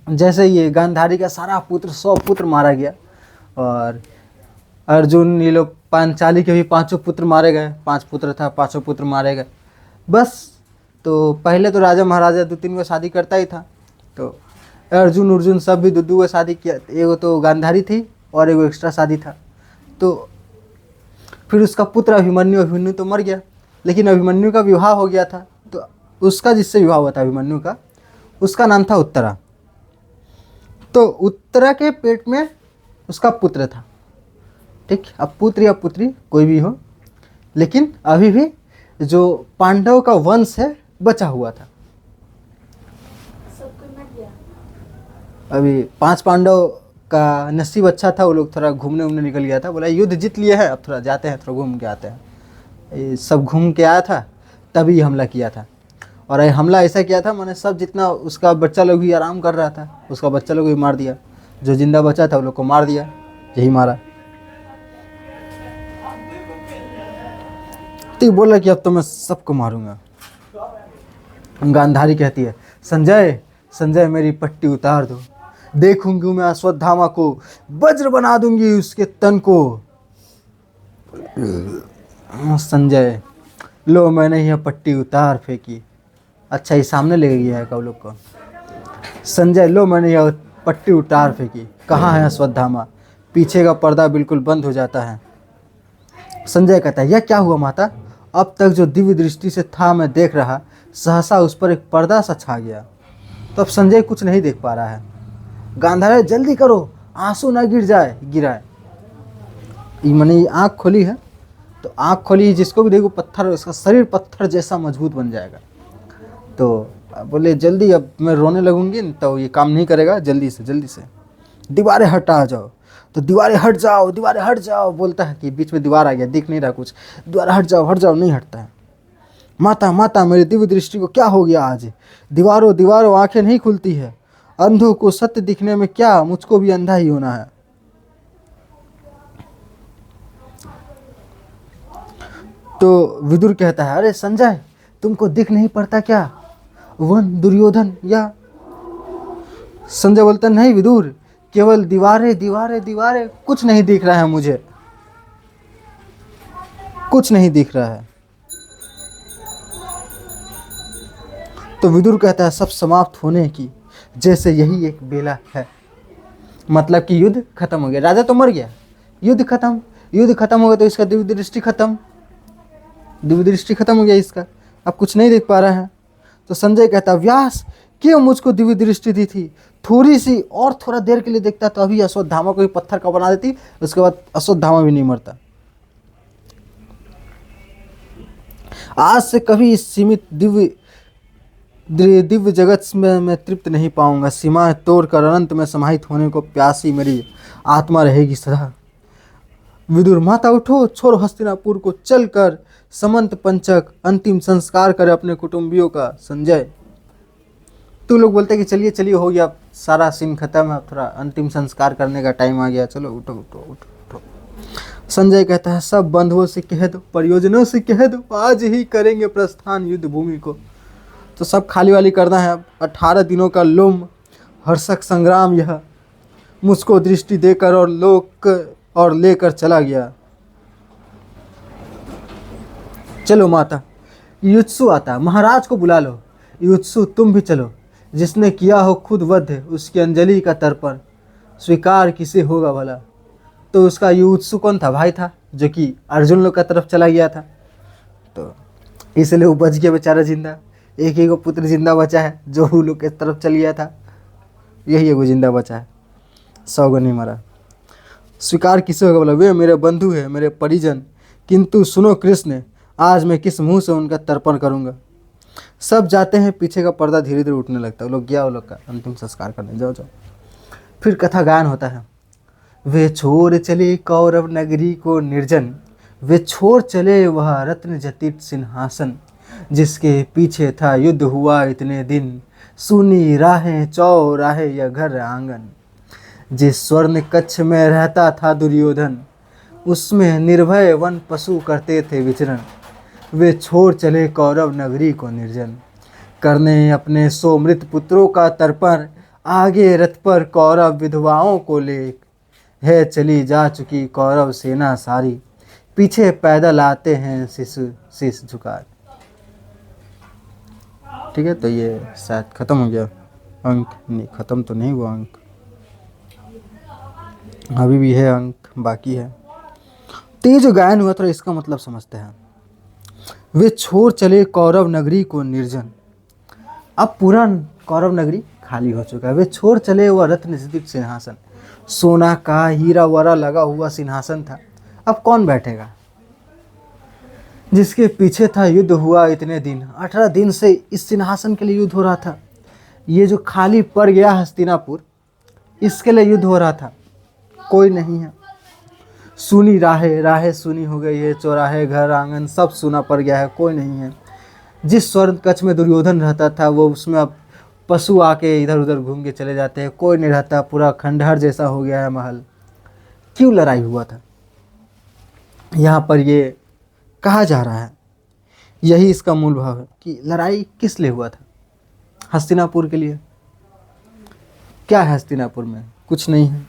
जैसे ये गांधारी का सारा पुत्र 100 पुत्र मारा गया, और अर्जुन ये लोग पांचाली के भी 5 पुत्र मारे गए, 5 पुत्र था, 5 पुत्र मारे गए। बस तो पहले तो राजा महाराजा 2-3 को शादी करता ही था, तो अर्जुन सब भी 2-2 को शादी किया। एगो तो गांधारी थी और एगो एक्स्ट्रा शादी था। तो फिर उसका पुत्र अभिमन्यु तो मर गया, लेकिन अभिमन्यु का विवाह हो गया था। तो उसका जिससे विवाह हुआ था अभिमन्यु का, उसका नाम था उत्तरा। तो उत्तरा के पेट में उसका पुत्र था, ठीक। अब पुत्र या पुत्री कोई भी हो, लेकिन अभी भी जो पांडव का वंश है बचा हुआ था। अभी 5 पांडव का नसीब अच्छा था, वो लोग थोड़ा घूमने निकल गया था। बोला युद्ध जीत लिए हैं, अब थोड़ा जाते हैं, थोड़ा घूम के आते हैं। ये सब घूम के आया था, तभी हमला किया था। और ये हमला ऐसा किया था, मैंने सब जितना उसका बच्चा लोग भी आराम कर रहा था, उसका बच्चा लोग भी मार दिया। जो जिंदा बचा था वो लोग को मार दिया, यही मारा। तो बोला कि अब तो मैं सबको मारूंगा। गांधारी कहती है संजय मेरी पट्टी उतार दो, देखूंगी मैं अश्वत्थामा को, वज्र बना दूंगी उसके तन को। संजय लो मैंने यह पट्टी उतार फेंकी। अच्छा ये सामने ले गया है कब लोग को। संजय लो मैंने यह पट्टी उतार फेंकी, कहाँ है अश्वत्थामा। पीछे का पर्दा बिल्कुल बंद हो जाता है। संजय कहता है यह क्या हुआ माता, अब तक जो दिव्य दृष्टि से था मैं देख रहा, सहसा उस पर एक पर्दा सा छा गया। तो अब संजय कुछ नहीं देख पा रहा है। गांधार जल्दी करो, आंसू ना गिराए। मैंने आँख खोली है, तो आँख खोली, जिसको भी देखो पत्थर, उसका शरीर पत्थर जैसा मजबूत बन जाएगा। तो बोले जल्दी, अब मैं रोने लगूंगी तो ये काम नहीं करेगा, जल्दी से दीवारें हटा जाओ। तो दीवारें हट जाओ बोलता है कि बीच में दीवार आ गया, दिख नहीं रहा कुछ। दीवारें हट जाओ, नहीं हटता है। माता मेरी दिव्य दृष्टि को क्या हो गया आज? दीवारों आंखें नहीं खुलती है। अंधों को सत्य दिखने में क्या, मुझको भी अंधा ही होना है। तो विदुर कहता है, अरे संजय, तुमको दिख नहीं पड़ता क्या? वन, दुर्योधन या? संजय बोलता, नहीं विदुर, केवल दीवारें, कुछ नहीं दिख रहा है मुझे, कुछ नहीं दिख रहा है। तो विदुर कहता है, सब समाप्त होने की जैसे यही एक बेला है। मतलब कि युद्ध खत्म हो गया, राजा तो मर गया, युद्ध खत्म हो गया, तो इसका दिव्य दृष्टि खत्म हो गया इसका, अब कुछ नहीं देख पा रहा है। तो संजय कहता, व्यास क्यों मुझको दिव्य दृष्टि दी थी? थोड़ी सी और थोड़ा देर के लिए देखता तो अभी अश्वत्थामा को भी पत्थर का बना देती, उसके बाद अश्वत्थामा भी नहीं मरता। आज से कभी इस सीमित दिव्य जगत में मैं तृप्त नहीं पाऊंगा। सीमाएं तोड़कर अनंत में समाहित होने को प्यासी मेरी आत्मा रहेगी सदा। विदुर, माता उठो, छोड़ो हस्तिनापुर को, चलकर समंत पंचक अंतिम संस्कार करे अपने कुटुंबियों का। संजय, तो लोग बोलते हैं कि चलिए हो गया, सारा सीन खत्म है, थोड़ा अंतिम संस्कार करने का टाइम आ गया, चलो उठो। संजय कहता है, सब बंधुओं से कह दो, परियोजनों से कह दो, आज ही करेंगे प्रस्थान युद्ध भूमि को। तो सब खाली वाली करना है। अब 18 दिनों का लोम हर्षक संग्राम यह मुझको दृष्टि देकर और लेकर चला गया। चलो माता, युत्सु आता, महाराज को बुला लो। युत्सु, तुम भी चलो। जिसने किया हो खुद वध, उसकी अंजलि का तर्पण स्वीकार किसे होगा भला। तो उसका युत्सु कौन था? भाई था, जो कि अर्जुन लोग का तरफ चला गया था, तो इसलिए वो बच गया बेचारा जिंदा। एक ही को पुत्र जिंदा बचा है, जो वो लोग के तरफ चल गया था, यही एगो जिंदा बचा है, 100 को नहीं मरा। स्वीकार किसे होगा बोला, वे मेरे बंधु है, मेरे परिजन, किंतु सुनो कृष्ण, आज मैं किस मुंह से उनका तर्पण करूंगा। सब जाते हैं, पीछे का पर्दा धीरे धीरे उठने लगता है। वो लोग गया, वो लोग का अंतिम संस्कार करने, जाओ। फिर कथा गायन होता है। वे छोड़ चले कौरव नगरी को निर्जन, वे छोड़ चले वह रत्न जटित सिंहासन, जिसके पीछे था युद्ध हुआ इतने दिन, सुनी राहें चौराहे या घर आंगन। जिस स्वर्ण कक्ष में रहता था दुर्योधन, उसमें निर्भय वन पशु करते थे विचरण। वे छोड़ चले कौरव नगरी को निर्जन, करने अपने 100 मृत पुत्रों का तर्पण। आगे रथ पर कौरव विधवाओं को ले है चली जा चुकी कौरव सेना सारी, पीछे पैदल आते हैं शीश झुका। ठीक है, तो ये शायद खत्म हो गया अंक, नहीं खत्म तो नहीं हुआ अंक, अभी भी है अंक बाकी है। तो ये जो गायन हुआ, थोड़ा इसका मतलब समझते हैं। वे छोड़ चले कौरव नगरी को निर्जन, अब पूरा कौरव नगरी खाली हो चुका है। वे छोड़ चले वह रत्न जटित सिंहासन, सोना का हीरा वरा लगा हुआ सिंहासन था, अब कौन बैठेगा। जिसके पीछे था युद्ध हुआ इतने दिन, 18 दिन से इस सिंहासन के लिए युद्ध हो रहा था। ये जो खाली पड़ गया हस्तिनापुर, इसके लिए युद्ध हो रहा था, कोई नहीं है। सुनी राहें सुनी हो गई है, चौराहे घर आंगन सब सुना पड़ गया है, कोई नहीं है। जिस स्वर्ण कक्ष में दुर्योधन रहता था, वो उसमें अब पशु आके इधर उधर घूम के चले जाते हैं, कोई नहीं रहता, पूरा खंडहर जैसा हो गया है महल। क्यों लड़ाई हुआ था, यहाँ पर ये कहा जा रहा है, यही इसका मूल भाव है कि लड़ाई किस लिए हुआ था। हस्तिनापुर के लिए। क्या है हस्तिनापुर में? कुछ नहीं है।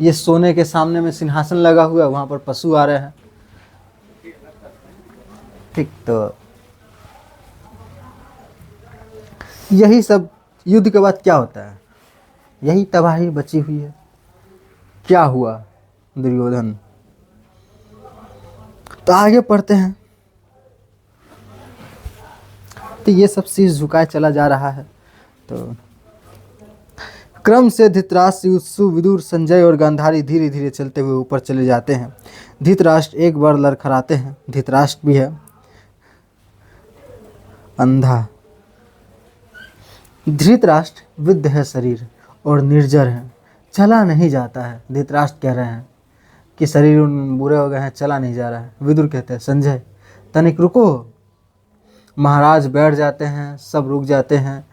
ये सोने के सामने में सिंहासन लगा हुआ है, वहाँ पर पशु आ रहे हैं। ठीक, तो यही सब युद्ध के बाद क्या होता है, यही तबाही बची हुई है। क्या हुआ दुर्योधन, तो आगे पढ़ते हैं। तो ये सब शीश झुकाए चला जा रहा है। तो क्रम से धृतराष्ट्र, युत्सु, विदुर, संजय और गांधारी धीरे धीरे चलते हुए ऊपर चले जाते हैं। धृतराष्ट्र एक बार लड़खड़ाते हैं। धृतराष्ट्र भी है अंधा। धृतराष्ट्र वृद्ध है शरीर और निर्जर है, चला नहीं जाता है। धृतराष्ट्र कह रहे हैं कि शरीर उन बुरे हो गए हैं, चला नहीं जा रहा है। विदुर कहते हैं संजय तनिक रुको। महाराज बैठ जाते हैं, सब रुक जाते हैं।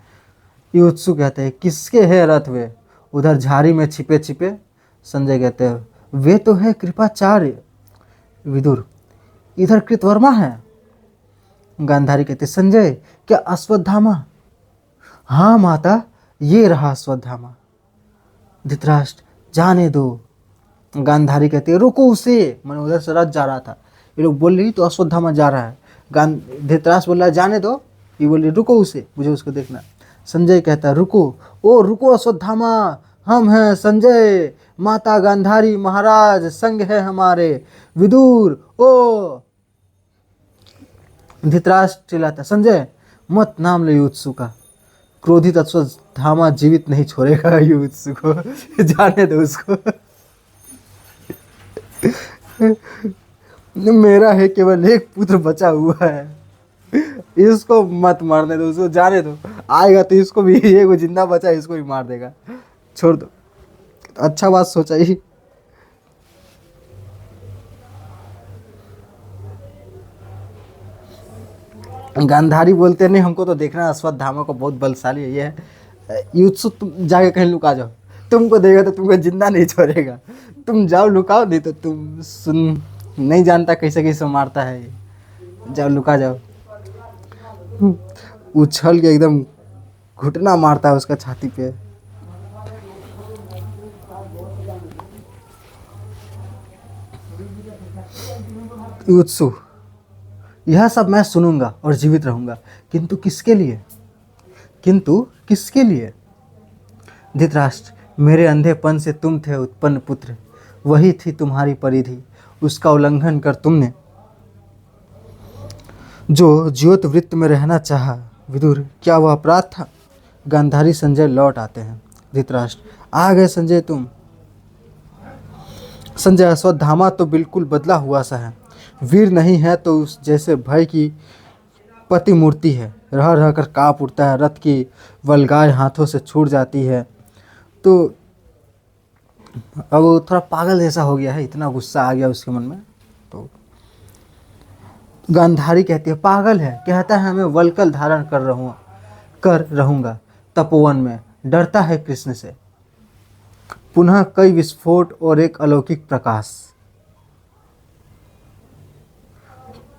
युत्सु कहते हैं किसके है रथ वे, उधर झाड़ी में छिपे छिपे। संजय कहते हैं वे तो है कृपाचार्य। विदुर इधर कृतवर्मा है। गांधारी कहते संजय क्या अश्वत्थामा? हाँ माता, ये रहा अश्वत्थामा। धृतराष्ट्र जाने दो। गांधारी कहते रुको उसे। मैंने उधर से रथ जा रहा था, ये लोग बोल रही तो अश्वत्थामा जा रहा है। धृतराष्ट्र बोल रहा है जाने दो, ये बोल रही रुको उसे, मुझे उसको देखना। संजय कहता है रुको, ओ रुको अश्वत्थामा, हम हैं संजय, माता गांधारी महाराज संग है हमारे। विदुर ओ। धृतराष्ट्र चिल्लाता संजय मत नाम ले युत्सु का। क्रोधित अश्वत्थामा जीवित नहीं छोड़ेगा युत्सु को, जाने दो उसको। मेरा है केवल एक पुत्र बचा हुआ है, इसको मत मारने दो, उसको जाने दो। आएगा तो इसको भी, ये वो जिंदा बचा है इसको भी मार देगा, छोड़ दो। अच्छा बात सोचा ही। गांधारी बोलते नहीं हमको तो देखना अश्वत्थामा को बहुत बलशाली है। ये है युत्सु, तुम जाके कहीं लुका जाओ, तुमको देगा तो तुमको जिंदा नहीं छोड़ेगा। तुम जाओ लुकाओ, नहीं तो तुम सुन नहीं जानता कैसे कैसे मारता है ये, जाओ लुका जाओ। उछल के एकदम घुटना मारता है उसका छाती पे। युत्सु यह सब मैं सुनूंगा और जीवित रहूंगा, किंतु किसके लिए? किंतु किसके लिए? धृतराष्ट्र मेरे अंधेपन से तुम थे उत्पन्न पुत्र, वही थी तुम्हारी परिधि, उसका उल्लंघन कर तुमने जो ज्योत वृत्त में रहना चाहा। विदुर क्या वह अपराध था? गांधारी संजय लौट आते हैं। धृतराष्ट्र आ गए संजय तुम। संजय अश्वत्थामा तो बिल्कुल बदला हुआ सा है, वीर नहीं है तो उस जैसे भय की पति मूर्ति है, रह रह कर काँप उठता है, रथ की वल्गाय हाथों से छूट जाती है। तो अब वो थोड़ा पागल जैसा हो गया है, इतना गुस्सा आ गया उसके मन में। तो गांधारी कहती है पागल है, कहता है मैं वल्कल धारण कर रहूँगा तपोवन में, डरता है कृष्ण से। पुनः कई विस्फोट और एक अलौकिक प्रकाश।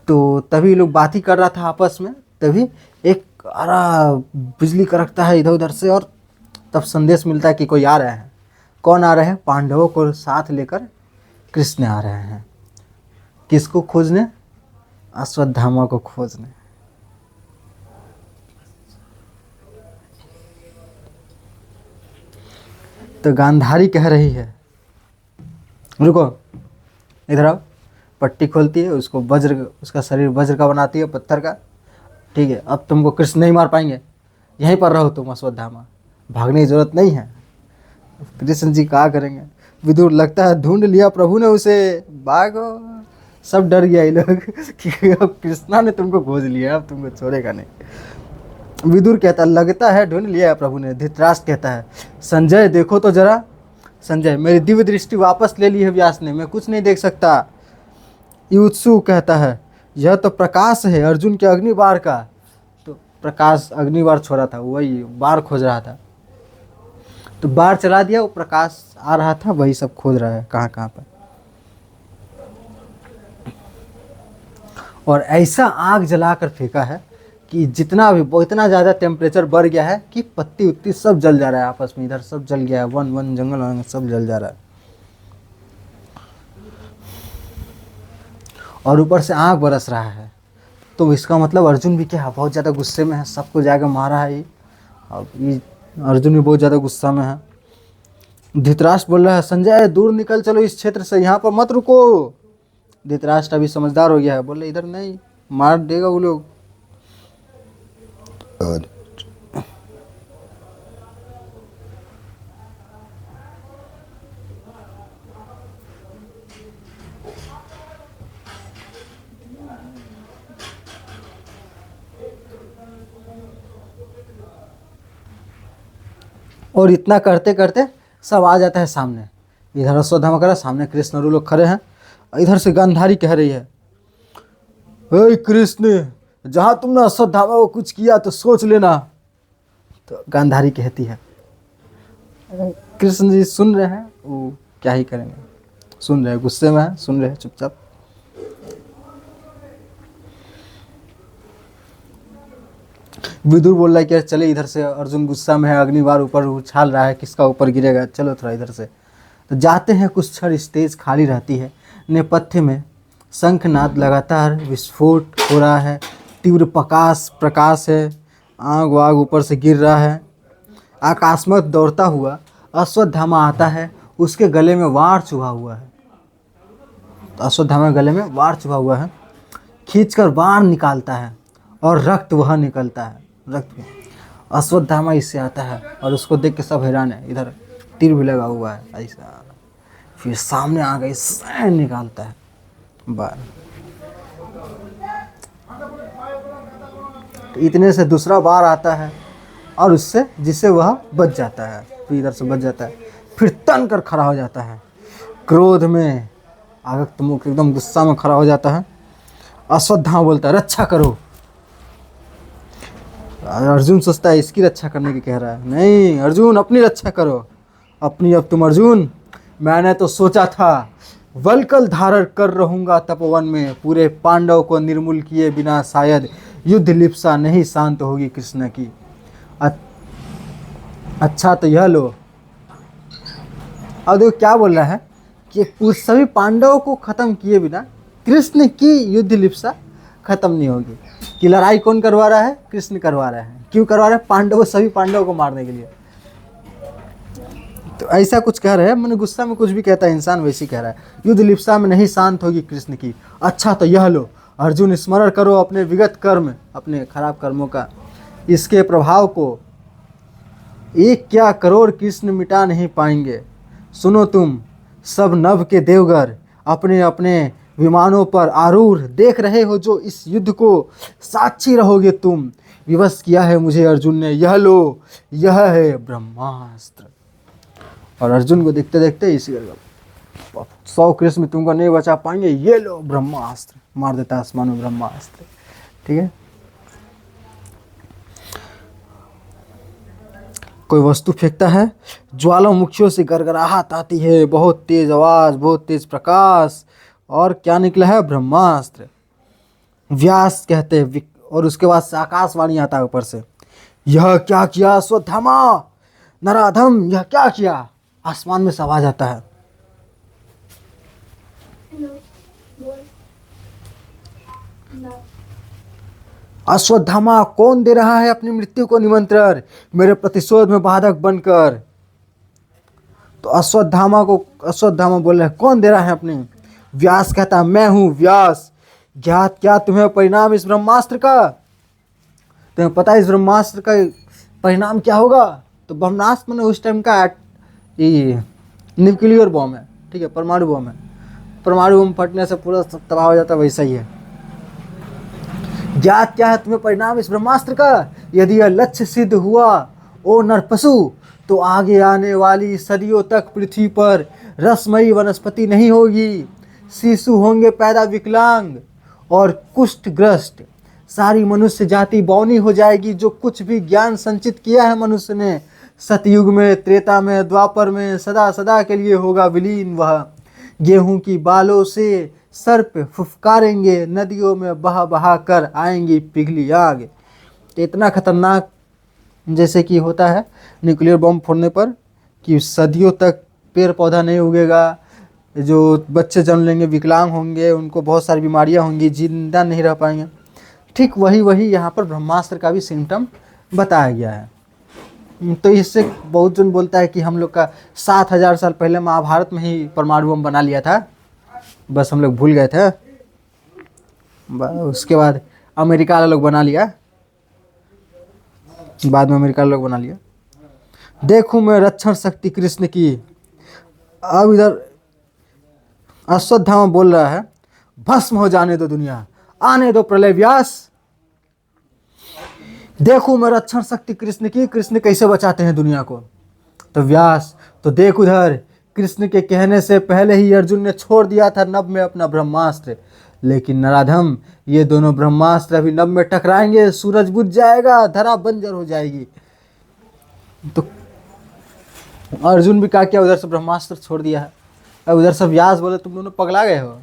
तो तभी लोग बात ही कर रहा था आपस में, तभी एक अरा बिजली कड़कता है इधर उधर से, और तब संदेश मिलता है कि कोई आ रहे हैं। कौन आ रहे हैं? पांडवों को साथ लेकर कृष्ण आ रहे हैं। किसको खोजने? अश्वत्थामा को खोजने। तो गांधारी कह रही है रुको, इधर आओ। पट्टी खोलती है, उसको वज्र, उसका शरीर वज्र का बनाती है, पत्थर का। ठीक है, अब तुमको कृष्ण नहीं मार पाएंगे, यहीं पर रहो तुम अश्वत्थामा, भागने की जरूरत नहीं है। कृष्ण जी क्या करेंगे? विदुर लगता है ढूंढ लिया प्रभु ने उसे, भागो। सब डर गया ये लोग कि अब कृष्णा ने तुमको खोज लिया, अब तुमको छोड़ेगा नहीं। विदुर कहता लगता है ढूंढ लिया प्रभु ने। धृतराष्ट्र कहता है संजय देखो तो जरा। संजय मेरी दिव्य दृष्टि वापस ले ली है व्यास ने, मैं कुछ नहीं देख सकता। युत्सु कहता है यह तो प्रकाश है अर्जुन के अग्निबाण का। तो प्रकाश अग्निबाण छोड़ा था, वही बाण खोज रहा था, तो बाण चला दिया, वो प्रकाश आ रहा था, वही सब खोज रहा है कहाँ कहाँ पर। और ऐसा आग जलाकर फेंका है कि जितना भी इतना ज़्यादा टेम्परेचर बढ़ गया है कि पत्ती उत्ती सब जल जा रहा है आपस में, इधर सब जल गया है, वन जंगल सब जल जा रहा है, और ऊपर से आग बरस रहा है। तो इसका मतलब अर्जुन भी क्या बहुत ज़्यादा गुस्से में है, सबको जाकर मारा है ये। अब ये अर्जुन भी बहुत ज़्यादा गुस्सा में है। धृतराष्ट्र बोल रहा है संजय दूर निकल चलो इस क्षेत्र से, यहाँ पर मत रुको। धृतराष्ट्र अभी समझदार हो गया है, बोले इधर नहीं, मार देगा वो लोग। और इतना करते करते सब आ जाता है सामने। इधर अश्वत्थामा कह रहा है, सामने कृष्ण और वो लोग खड़े हैं। इधर से गांधारी कह रही है, हे कृष्ण, जहाँ तुमने अश्वत्थामा को कुछ किया तो सोच लेना। तो गांधारी कहती है, कृष्ण जी सुन रहे हैं, वो क्या ही करेंगे, सुन रहे हैं, गुस्से में है, सुन रहे हैं चुपचाप। विदुर बोल रहा है कि यार चले इधर से, अर्जुन गुस्सा में है, अग्निबाण ऊपर उछाल रहा है, किसका ऊपर गिरेगा, चलो थोड़ा इधर से। तो जाते हैं, कुछ क्षण स्टेज खाली रहती है। नेपथ्य में शंखनाद लगातार विस्फोट हो रहा है, तीव्र प्रकाश है, आग वाग ऊपर से गिर रहा है। आकाशमत दौड़ता हुआ अश्वत्थामा आता है, उसके गले में वार चुभा हुआ है। तो अश्वत्थामा के गले में वार चुभा हुआ है, खींचकर बाण निकालता है और रक्त वह निकलता है, रक्त। अश्वत्थामा इससे आता है और उसको देख के सब हैरान है। इधर तीर भी लगा हुआ है ऐसा, फिर सामने आ गई, सैन निकालता है बाण। तो इतने से दूसरा बार आता है और उससे जिससे वह बच जाता है, फिर इधर से बच जाता है, फिर तन कर खड़ा हो जाता है, क्रोध में आगक्त मुख एकदम गुस्सा में खड़ा हो जाता है। अश्वत्थामा बोलता है, रक्षा करो। अर्जुन सोचता है इसकी रक्षा करने की कह रहा है, नहीं अर्जुन अपनी रक्षा करो, अपनी। अब तुम अर्जुन, मैंने तो सोचा था वल्कल धारण कर रहूंगा तपोवन में, पूरे पांडव को निर्मूल किए बिना शायद युद्ध लिप्सा नहीं शांत होगी कृष्ण की। अच्छा तो यह लो। अब देखो क्या बोल रहा है कि सभी पांडवों को खत्म किए बिना कृष्ण की युद्ध लिप्सा खत्म नहीं होगी। कि लड़ाई कौन करवा रहा है? कृष्ण करवा रहा है। क्यों करवा रहा है? पांडव, सभी पांडवों को मारने के लिए। तो ऐसा कुछ कह रहे हैं, मैंने गुस्सा में कुछ भी कहता है इंसान वैसे कह रहा है, युद्ध लिप्सा में नहीं शांत होगी कृष्ण की। अच्छा तो यह लो अर्जुन, स्मरण करो अपने विगत कर्म, अपने खराब कर्मों का, इसके प्रभाव को एक क्या करोड़ कृष्ण मिटा नहीं पाएंगे। सुनो तुम सब नभ के देवगर, अपने अपने विमानों पर आरूढ़ देख रहे हो जो इस युद्ध को साक्षी रहोगे तुम। विवश किया है मुझे अर्जुन ने, यह लो, यह है ब्रह्मास्त्र। और अर्जुन को देखते देखते इसी 100 कृष्ण तुमको नहीं बचा पाएंगे, ये लो ब्रह्मास्त्र, मार देता आसमान में ब्रह्मास्त्र। ठीक है, कोई वस्तु फेंकता है, ज्वालामुखियों से गड़गड़ाहट आती है, बहुत तेज आवाज, बहुत तेज प्रकाश, और क्या निकला है? ब्रह्मास्त्र। व्यास कहते हैं, और उसके बाद से आकाशवाणी आता है ऊपर से, यह क्या किया अश्वत्थामा नराधम, यह क्या किया? आसमान में सब आ जाता है। अश्वत्थामा कौन दे रहा है अपनी मृत्यु को निमंत्रण, मेरे प्रतिशोध में बाधक बनकर? तो अश्वत्थामा बोल रहे हैं, कौन दे रहा है अपनी? व्यास कहता है, मैं हूं व्यास। ज्ञात क्या तुम्हें परिणाम इस ब्रह्मास्त्र का? तुम्हें पता है इस ब्रह्मास्त्र का परिणाम क्या होगा? तो ब्रह्मास्त्र मैंने उस टाइम का न्यूक्लियर बॉम्ब है, ठीक है, परमाणु बॉम्ब है। परमाणु बम फटने से पूरा तबाह हो जाता है, वैसा ही है। ज्ञात क्या है तुम्हें परिणाम इस ब्रह्मास्त्र का? यदि यह लक्ष्य सिद्ध हुआ ओ नरपशु, तो आगे आने वाली सदियों तक पृथ्वी पर रसमयी वनस्पति नहीं होगी। शिशु होंगे पैदा विकलांग और कुष्ठग्रस्त। सारी मनुष्य जाति बौनी हो जाएगी। जो कुछ भी ज्ञान संचित किया है मनुष्य ने सतयुग में, त्रेता में, द्वापर में, सदा सदा के लिए होगा विलीन। वह गेहूं की बालों से सर्प फुफकारेंगे, नदियों में बहा बहा कर आएंगी पिघली आग। इतना खतरनाक जैसे कि होता है न्यूक्लियर बम फोड़ने पर, कि सदियों तक पेड़ पौधा नहीं उगेगा, जो बच्चे जन्म लेंगे विकलांग होंगे, उनको बहुत सारी बीमारियां होंगी, जिंदा नहीं रह पाएंगे। ठीक वही यहाँ पर ब्रह्मास्त्र का भी सिम्टम बताया गया है। तो इससे बहुत जन बोलता है कि हम लोग का 7000 साल पहले महाभारत में ही परमाणु बम बना लिया था, बस हम लोग भूल गए थे। उसके बाद अमेरिका वाले लोग बना लिया, बाद में अमेरिका वाले लोग बना लिया। देखूं मैं रक्षण शक्ति कृष्ण की। अब इधर अश्वत्थामा बोल रहा है, भस्म हो जाने दो दुनिया, आने दो प्रलय व्यास। देखो मैं रक्षण शक्ति कृष्ण की, कृष्ण कैसे बचाते हैं दुनिया को। तो व्यास, तो देख उधर, कृष्ण के कहने से पहले ही अर्जुन ने छोड़ दिया था नभ में अपना ब्रह्मास्त्र। लेकिन नराधम, ये दोनों ब्रह्मास्त्र अभी नभ में टकराएंगे, सूरज बुझ जाएगा, धरा बंजर हो जाएगी। तो अर्जुन भी क्या किया, उधर से ब्रह्मास्त्र छोड़ दिया है। अब उधर से व्यास बोले तुम दोनों पगला गए हो।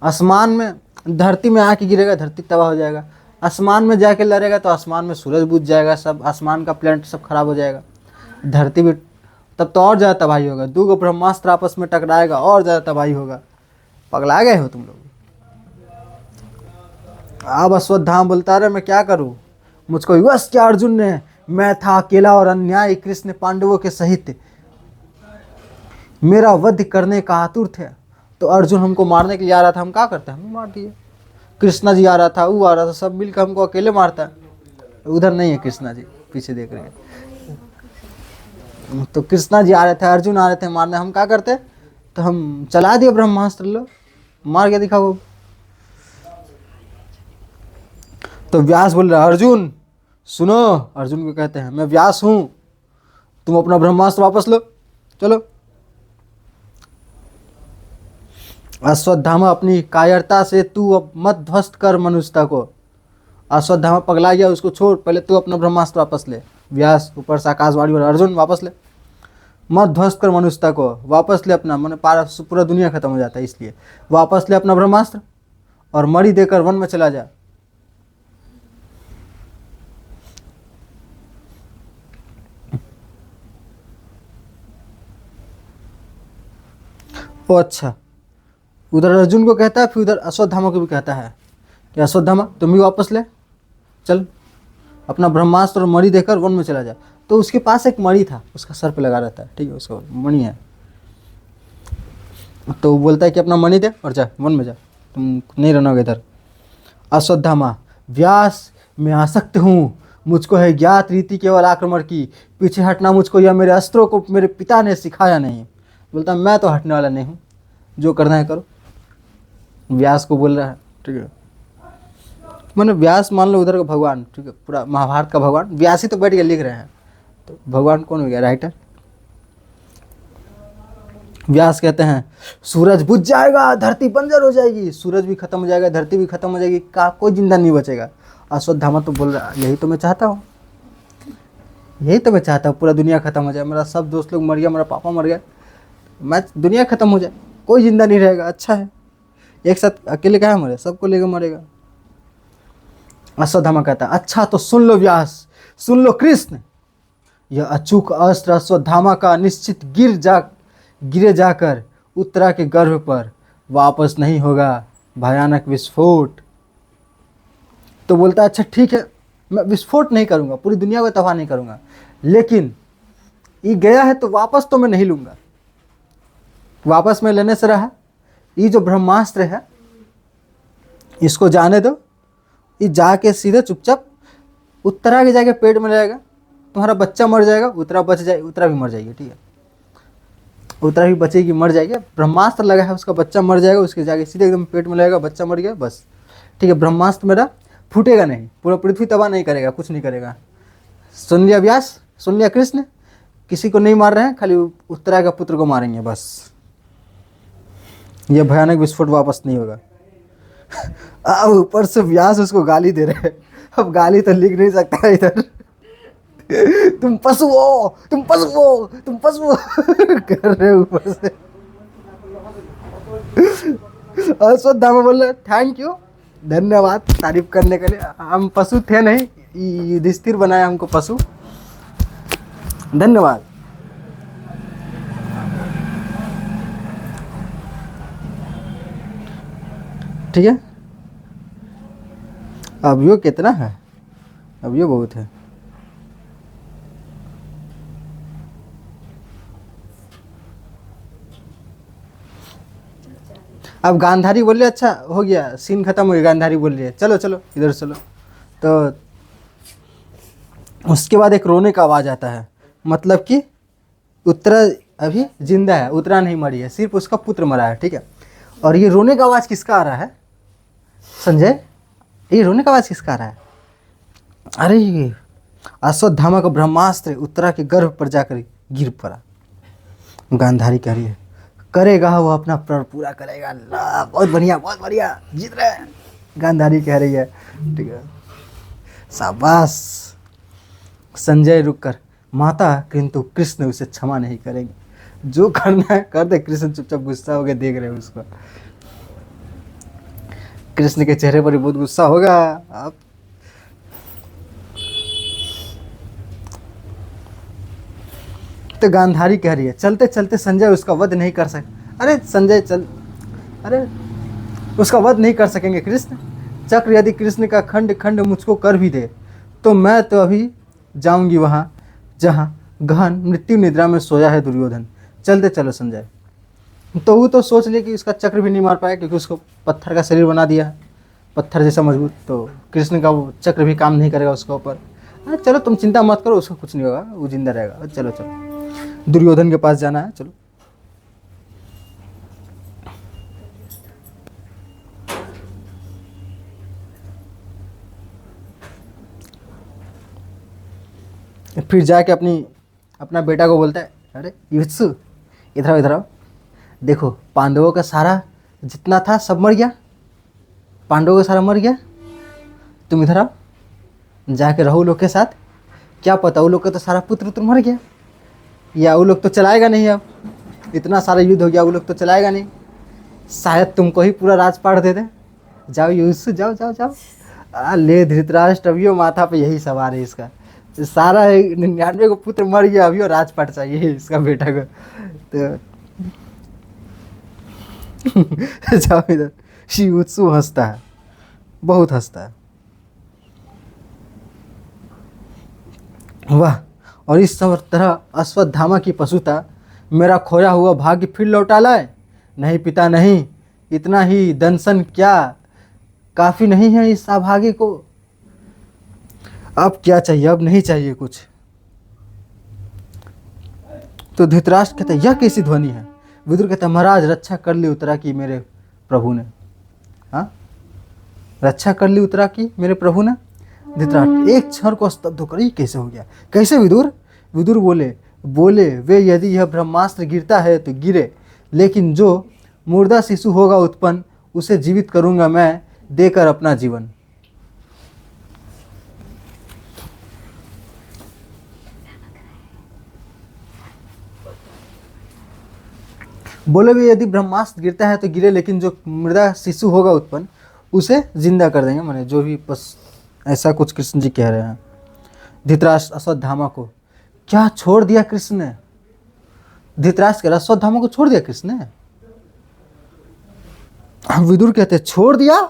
आसमान में, धरती में आके गिरेगा, धरती तबाह हो जाएगा। आसमान में जाके लड़ेगा तो आसमान में सूरज बुझ जाएगा, सब आसमान का प्लेनेट सब खराब हो जाएगा। धरती भी, तब तो और ज़्यादा तबाही होगा। दो गो ब्रह्मास्त्र आपस में टकराएगा, और ज़्यादा तबाही होगा। पगला गए हो तुम लोग। अब अश्वत्थामा बोलता रहे मैं क्या करूं, मुझको विवश किया अर्जुन ने। मैं था अकेला और अन्यायी, कृष्ण पांडवों के सहित मेरा वध करने का आतुर थे। तो अर्जुन हमको मारने के लिए आ रहा था, हम क्या करते, हम मार दिए। कृष्णा जी आ रहा था, वो आ रहा था, सब मिलकर हमको अकेले मारता है। उधर नहीं है कृष्णा जी, पीछे देख रहे हैं। तो कृष्णा जी आ रहे थे, अर्जुन आ रहे थे मारने, हम क्या करते, तो हम चला दिए ब्रह्मास्त्र, लो मार के दिखा वो। तो व्यास बोल रहा अर्जुन सुनो, अर्जुन को कहते हैं मैं व्यास हूं, तुम अपना ब्रह्मास्त्र वापस लो, चलो। अश्वत्थामा अपनी कायरता से तू अब मत ध्वस्त कर मनुष्यता को। अश्वत्थामा पगला गया, उसको छोड़, पहले तू अपना ब्रह्मास्त्र वापस ले। व्यास ऊपर से आकाशवाणी और अर्जुन वापस ले, मत ध्वस्त कर मनुष्यता को, वापस ले अपना, मैंने पूरा दुनिया खत्म हो जाता है, इसलिए वापस ले अपना ब्रह्मास्त्र और मणि देकर वन में चला जा। ओ अच्छा, उधर अर्जुन को कहता है, फिर उधर अश्वत्थामा को भी कहता है कि अश्वत्थामा तुम भी वापस ले, चल अपना ब्रह्मास्त्र और मणि देकर वन में चला जा। तो उसके पास एक मणि था, उसका सर पे लगा रहता है, ठीक है, उसका मणि है। तो वो बोलता है कि अपना मणि दे और जा वन में जा, तुम नहीं रहना इधर। अश्वत्थामा, व्यास मैं आसक्त हूँ, मुझको है ज्ञात रीति केवल आक्रमण की, पीछे हटना मुझको या मेरे अस्त्रों को मेरे पिता ने सिखाया नहीं। बोलता मैं तो हटने वाला नहीं हूँ, जो करना है करो। व्यास को बोल रहा है, ठीक है। मैंने व्यास मान लो उधर का भगवान, ठीक है, पूरा महाभारत का भगवान व्यास ही तो बैठ के लिख रहे हैं, तो भगवान कौन हो गया, राइटर। व्यास कहते हैं सूरज बुझ जाएगा, धरती बंजर हो जाएगी, सूरज भी खत्म हो जाएगा, धरती भी खत्म हो जाएगी, का कोई जिंदा नहीं बचेगा। अश्वत्थामा तो बोल रहा यही तो मैं चाहता हूँ, यही तो मैं चाहता हूँ, पूरा दुनिया खत्म हो जाए, मेरा सब दोस्त लोग मर गया, मेरा पापा मर गया, मैं दुनिया खत्म हो जाए, कोई जिंदा नहीं रहेगा, अच्छा है, एक साथ अकेले कहाँ मरे, सबको लेकर मरेगा। अश्वत्थामा कहता अच्छा तो सुन लो व्यास, सुन लो कृष्ण, यह अचूक अस्त्र अश्वत्थामा का निश्चित गिरे जाकर उत्तरा के गर्भ पर वापस नहीं होगा, भयानक विस्फोट। तो बोलता अच्छा ठीक है, मैं विस्फोट नहीं करूंगा, पूरी दुनिया को तबाह नहीं करूंगा, लेकिन ये गया है तो वापस तो मैं नहीं लूंगा, वापस मैं लेने से रहा, ये जो ब्रह्मास्त्र है इसको जाने दो, ये जाके सीधे चुपचाप उत्तरा के जाके पेट में रहेगा, तुम्हारा बच्चा मर जाएगा, उत्तरा बच जाए, उत्तरा भी मर जाएगी, ठीक है, उत्तरा भी बचेगी, मर जाएगी, ब्रह्मास्त्र लगा है उसका बच्चा मर जाएगा, उसके जाके सीधे एकदम पेट में लगेगा, बच्चा मर गया, बस ठीक है, ब्रह्मास्त्र मेरा फूटेगा नहीं, पूरा पृथ्वी तबाह नहीं करेगा, कुछ नहीं करेगा। सुन लिया व्यास, सुन लिया कृष्ण, किसी को नहीं मार रहे हैं, खाली उत्तरा का पुत्र को मारेंगे बस, ये भयानक विस्फोट वापस नहीं होगा। अब ऊपर से व्यास उसको गाली दे रहे हैं, अब गाली तो लिख नहीं सकता इधर, तुम पशु हो, तुम पशु हो, तुम पशु हो कर रहे ऊपर से। अश्वत्थामा बोल रहे थैंक यू, धन्यवाद तारीफ करने के लिए, हम पशु थे नहीं, युधिष्ठिर बनाया हमको पशु, धन्यवाद। ठीक है, अब यो कितना है, अब ये बहुत है। अब गांधारी बोले अच्छा हो गया, सीन खत्म हो गया, गांधारी बोल रही है चलो चलो इधर चलो। तो उसके बाद एक रोने का आवाज़ आता है, मतलब कि उत्तरा अभी जिंदा है, उत्तरा नहीं मरी है, सिर्फ उसका पुत्र मरा है, ठीक है। और ये रोने का आवाज़ किसका आ रहा है संजय, ये रोने का आवाज़ किसका आ रहा है, अरे ये अश्वत्थामा का ब्रह्मास्त्र उत्तरा के गर्भ पर जाकर गिर पड़ा। गांधारी कह रही है करेगा वो अपना प्रण पूरा करेगा, अल्लाह बहुत बढ़िया जीत रहे हैं। गांधारी कह रही है ठीक है शाबाश। संजय रुककर माता किंतु कृष्ण उसे क्षमा नहीं करेंगे, जो करना है कर दे। कृष्ण चुपचाप गुस्सा हो गए देख रहे हैं उसको। कृष्ण के चेहरे पर ही बहुत गुस्सा होगा अब। तो गांधारी कह रही है चलते चलते संजय उसका वध नहीं कर सके। अरे संजय चल, अरे उसका वध नहीं कर सकेंगे कृष्ण। चक्र यदि कृष्ण का खंड खंड मुझको कर भी दे तो मैं तो अभी जाऊंगी वहाँ जहाँ गहन मृत्यु निद्रा में सोया है दुर्योधन। चलते चलो संजय। तो वो तो सोच ले कि उसका चक्र भी नहीं मार पाया क्योंकि उसको पत्थर का शरीर बना दिया है, पत्थर जैसा मजबूत। तो कृष्ण का वो चक्र भी काम नहीं करेगा उसके ऊपर। चलो तुम चिंता मत करो, उसको कुछ नहीं होगा, वो जिंदा रहेगा। चलो चलो दुर्योधन के पास जाना है, चलो। फिर जाके अपना बेटा को बोलता है अरे युत्सु इधर आओ। देखो पांडवों का सारा जितना था सब मर गया, पांडवों का सारा मर गया। तुम इधर आओ, जाके रहो लोग के साथ। क्या पता वो लोग का तो सारा पुत्र मर गया, या वो लोग तो चलाएगा नहीं। अब इतना सारा युद्ध हो गया, वो लोग तो चलाएगा नहीं। शायद तुमको ही पूरा राजपाट दे दे। जाओ युत्सु जाओ जाओ जाओ। ले धृतराष्ट्र अभियो माथा पे यही सवार है इसका। सारा 99 को पुत्र मर गया, अभी और राजपाट चाहिए इसका बेटा को। तो जाओ इधर। युत्सु हंसता है, बहुत हंसता है। वाह, और इस सब तरह अश्वत्थामा की पशुता मेरा खोया हुआ भाग्य फिर लौटा लाए। नहीं पिता नहीं, इतना ही दंशन क्या काफ़ी नहीं है इस अभागे को। अब क्या चाहिए, अब नहीं चाहिए कुछ। तो धृतराष्ट्र कहते यह कैसी ध्वनि है। विदुर कहते महाराज रक्षा कर ली उत्तरा की मेरे प्रभु ने। हाँ, रक्षा कर ली उत्तरा की मेरे प्रभु ने। धृतराष्ट्र एक क्षण को स्तब्ध होकर ये कैसे हो गया, कैसे विदुर। विदुर बोले वे यदि यह ब्रह्मास्त्र गिरता है तो गिरे, लेकिन जो मुर्दा शिशु होगा उत्पन्न उसे जीवित करूंगा मैं देकर अपना जीवन। बोले भी यदि ब्रह्मास्त्र गिरता है तो गिरे, लेकिन जो मृदा शिशु होगा उत्पन्न उसे जिंदा कर देंगे। माने जो भी बस ऐसा कुछ कृष्ण जी कह रहे हैं। धृतराष्ट्र अश्वत्थामा को क्या छोड़ दिया कृष्ण ने। धृतराष्ट्र कह रहा अश्वत्थामा को छोड़ दिया कृष्ण ने। विदुर कहते छोड़ दिया,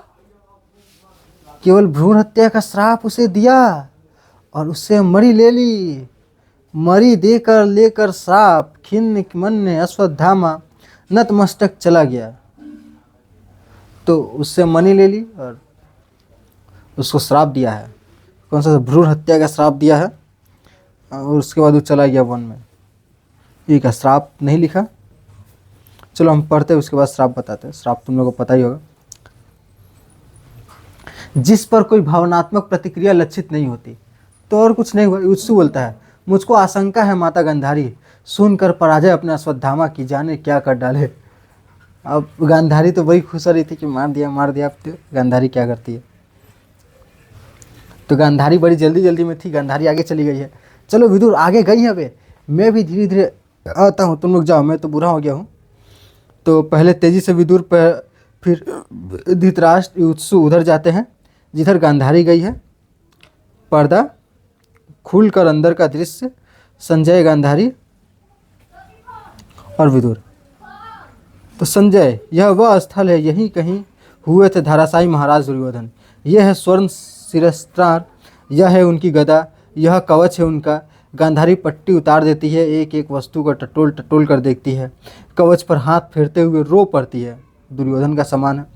केवल भ्रूण हत्या का श्राप उसे दिया और उससे मरी ले ली। मरी देकर लेकर श्राप खिन्न मन ने अश्वत्थामा नतमस्तक चला गया। तो उससे मनी ले ली और उसको श्राप दिया है। कौन सा, भ्रूण हत्या का श्राप दिया है, और उसके बाद वो चला गया वन में। ये का श्राप नहीं लिखा, चलो हम पढ़ते हैं उसके बाद श्राप बताते हैं। श्राप तुम लोगों को पता ही होगा। जिस पर कोई भावनात्मक प्रतिक्रिया लक्षित नहीं होती। तो और कुछ नहीं हुआ। युत्सु बोलता है मुझको आशंका है माता गांधारी सुनकर पराजय अपने अश्वत्थामा की जाने क्या कर डाले। अब गांधारी तो बड़ी खुश हो रही थी कि मार दिया। अब तो गांधारी क्या करती है। तो गांधारी बड़ी जल्दी में थी, गांधारी आगे चली गई है। चलो विदुर आगे गई है, वे मैं भी धीरे धीरे आता हूँ, तुम लोग जाओ, मैं तो बूढ़ा हो गया हूँ। तो पहले तेजी से विदुर पर, फिर धृतराष्ट्र युत्सु उधर जाते हैं जिधर गांधारी गई है। पर्दा खुलकर अंदर का दृश्य, संजय, गांधारी और विदुर। तो संजय यह वह स्थल है, यहीं कहीं हुए थे धराशायी महाराज दुर्योधन। यह है स्वर्ण शिरस्त्रार, यह है उनकी गदा, यह कवच है उनका। गांधारी पट्टी उतार देती है, एक एक वस्तु को टटोल कर देखती है। कवच पर हाथ फेरते हुए रो पड़ती है। दुर्योधन का समान है।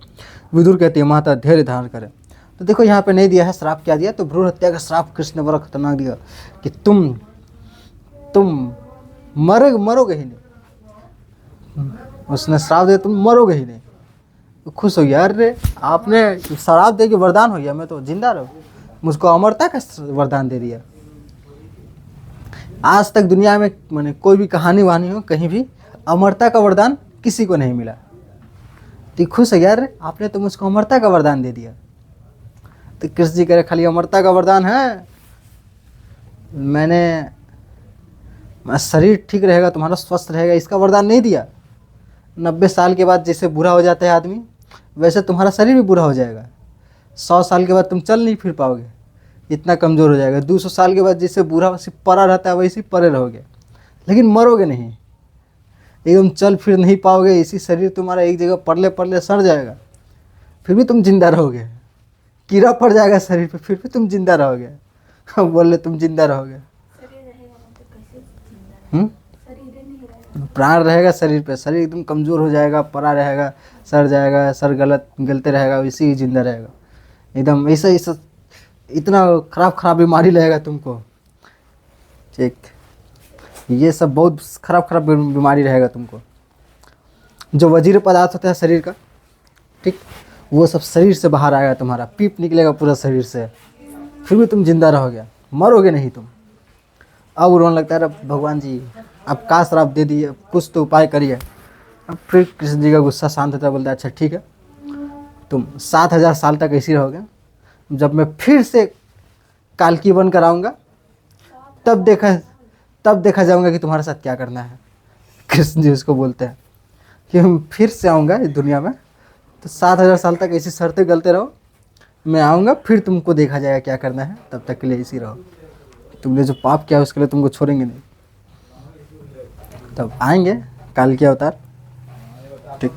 विदुर कहती है माता धैर्य धारण करें। तो देखो यहाँ पे नहीं दिया है श्राप, क्या दिया, तो भ्रूण हत्या का श्राप कृष्ण ने बड़ा खतरनाक दिया कि तुम मरोगे ही नहीं। उसने श्राप दिया तुम मरोगे ही नहीं। तो खुश हो गया, अरे आपने श्राप दे के वरदान हो गया, मैं तो जिंदा रहूँ। मुझको अमरता का वरदान दे दिया। आज तक दुनिया में मैंने कोई भी कहानी वानी हो कहीं भी अमरता का वरदान किसी को नहीं मिला। तो खुश है यार, आपने तो मुझको अमरता का वरदान दे दिया। तो कृष्ण जी कह रहे खाली अमरता का वरदान है, मैंने शरीर ठीक रहेगा, तुम्हारा स्वस्थ रहेगा, इसका वरदान नहीं दिया। 90 साल के बाद जैसे बूढ़ा हो जाता है आदमी, वैसे तुम्हारा शरीर भी बूढ़ा हो जाएगा। 100 साल के बाद तुम चल नहीं फिर पाओगे, इतना कमज़ोर हो जाएगा। 200 साल के बाद जैसे बूढ़ा वैसे पड़ा रहता है वैसे पड़े रहोगे, लेकिन मरोगे नहीं, एकदम चल फिर नहीं पाओगे। इसी शरीर तुम्हारा एक जगह पड़ले पड़ले सड़ जाएगा, फिर भी तुम जिंदा रहोगे। कीड़ा पड़ जाएगा शरीर पे, फिर भी तुम जिंदा रहोगे। बोल रहे तुम जिंदा रहोगे। प्राण रहेगा शरीर पे, शरीर एकदम कमज़ोर हो जाएगा, पड़ा रहेगा, सड़ जाएगा, सर गलते रहेगा, वैसे ही जिंदा रहेगा एकदम। ऐसा इतना खराब बीमारी लगेगा तुमको। ठीक, ये सब बहुत खराब बीमारी रहेगा तुमको। जो वजीर पदार्थ होता है शरीर का, ठीक, वो सब शरीर से बाहर आएगा, तुम्हारा पीप निकलेगा पूरा शरीर से, फिर भी तुम जिंदा रहोगे, मरोगे नहीं तुम। अब रोने लगता है, भगवान जी अब का श्राप दे दिए, कुछ तो उपाय करिए। अब फिर कृष्ण जी का गुस्सा शांत होता है, बोलता है अच्छा ठीक है, तुम 7000 साल तक ऐसे रहोगे, जब मैं फिर से कालकी बन कर आऊँगा तब देखा जाऊँगा कि तुम्हारे साथ क्या करना है। कृष्ण जी उसको बोलते हैं कि हम फिर से आऊँगा इस दुनिया में, तो 7000 साल तक ऐसी शर्तें गलते रहो, मैं आऊँगा फिर तुमको देखा जाएगा क्या करना है, तब तक के लिए ऐसे रहो। तुमने जो पाप किया उसके लिए तुमको छोड़ेंगे नहीं। तब आएंगे काल के अवतार। ठीक,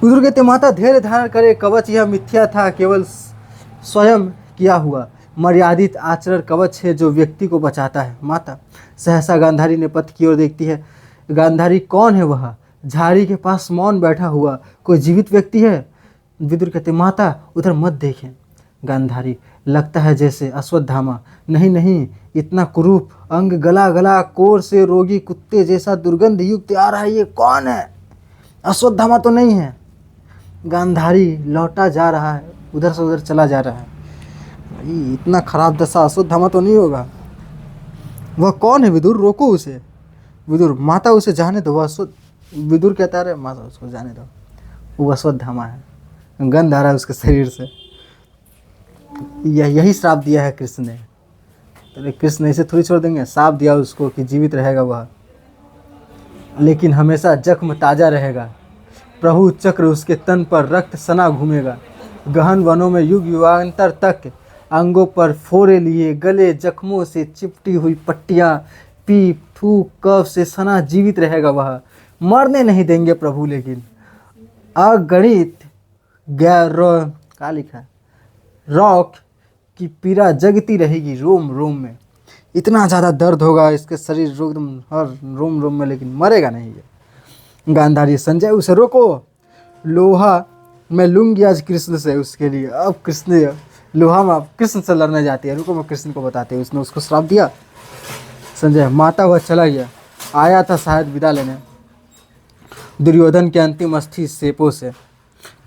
विदुर कहते माता धैर्य धारण करे, कवच यह मिथ्या था, केवल स्वयं किया हुआ मर्यादित आचरण कवच है जो व्यक्ति को बचाता है। माता सहसा गांधारी ने पति की ओर देखती है। गांधारी कौन है वह? झाड़ी के पास मौन बैठा हुआ कोई जीवित व्यक्ति है? विदुर कहते माता उधर मत देखें। गांधारी लगता है जैसे अश्वत्थामा। नहीं नहीं, इतना कुरूप अंग, गला गला कोर से रोगी कुत्ते जैसा दुर्गंध युक्त आ रहा है, ये कौन है? अश्वत्थामा तो नहीं है। गांधारी लौटा जा रहा है, उधर से उधर चला जा रहा है। भाई इतना खराब दशा, अश्वत्थामा तो नहीं होगा। वह कौन है विदुर? रोको उसे। विदुर माता उसे जाने दो, वह विदुर कहता है माता उसको जाने दो, वो अश्वत्थामा है, गंध आ रहा है उसके शरीर से। यही श्राप दिया है कृष्ण ने। तो कृष्ण ऐसे थोड़ी छोड़ देंगे, श्राप दिया उसको कि जीवित रहेगा वह, लेकिन हमेशा जख्म ताज़ा रहेगा। प्रभु चक्र उसके तन पर रक्त सना घूमेगा। गहन वनों में युग युगांतर तक अंगों पर फोड़े लिए, गले जख्मों से चिपटी हुई पट्टियाँ, पीप थूक कफ से सना जीवित रहेगा वह। मरने नहीं देंगे प्रभु, लेकिन अगणित का लिखा रॉक की पीड़ा जगती रहेगी रोम रोम में। इतना ज़्यादा दर्द होगा इसके शरीर एकदम हर रोम रोम में, लेकिन मरेगा नहीं ये। गांधारी संजय उसे रोको, लोहा मैं लूँगी आज कृष्ण से उसके लिए। अब कृष्ण लोहा में कृष्ण से लड़ने जाती है, रुको मैं कृष्ण को बताते हैं। उसने उसको श्राप दिया। संजय माता वह चला गया, आया था शायद विदा लेने दुर्योधन के अंतिम अस्थि शेपों से।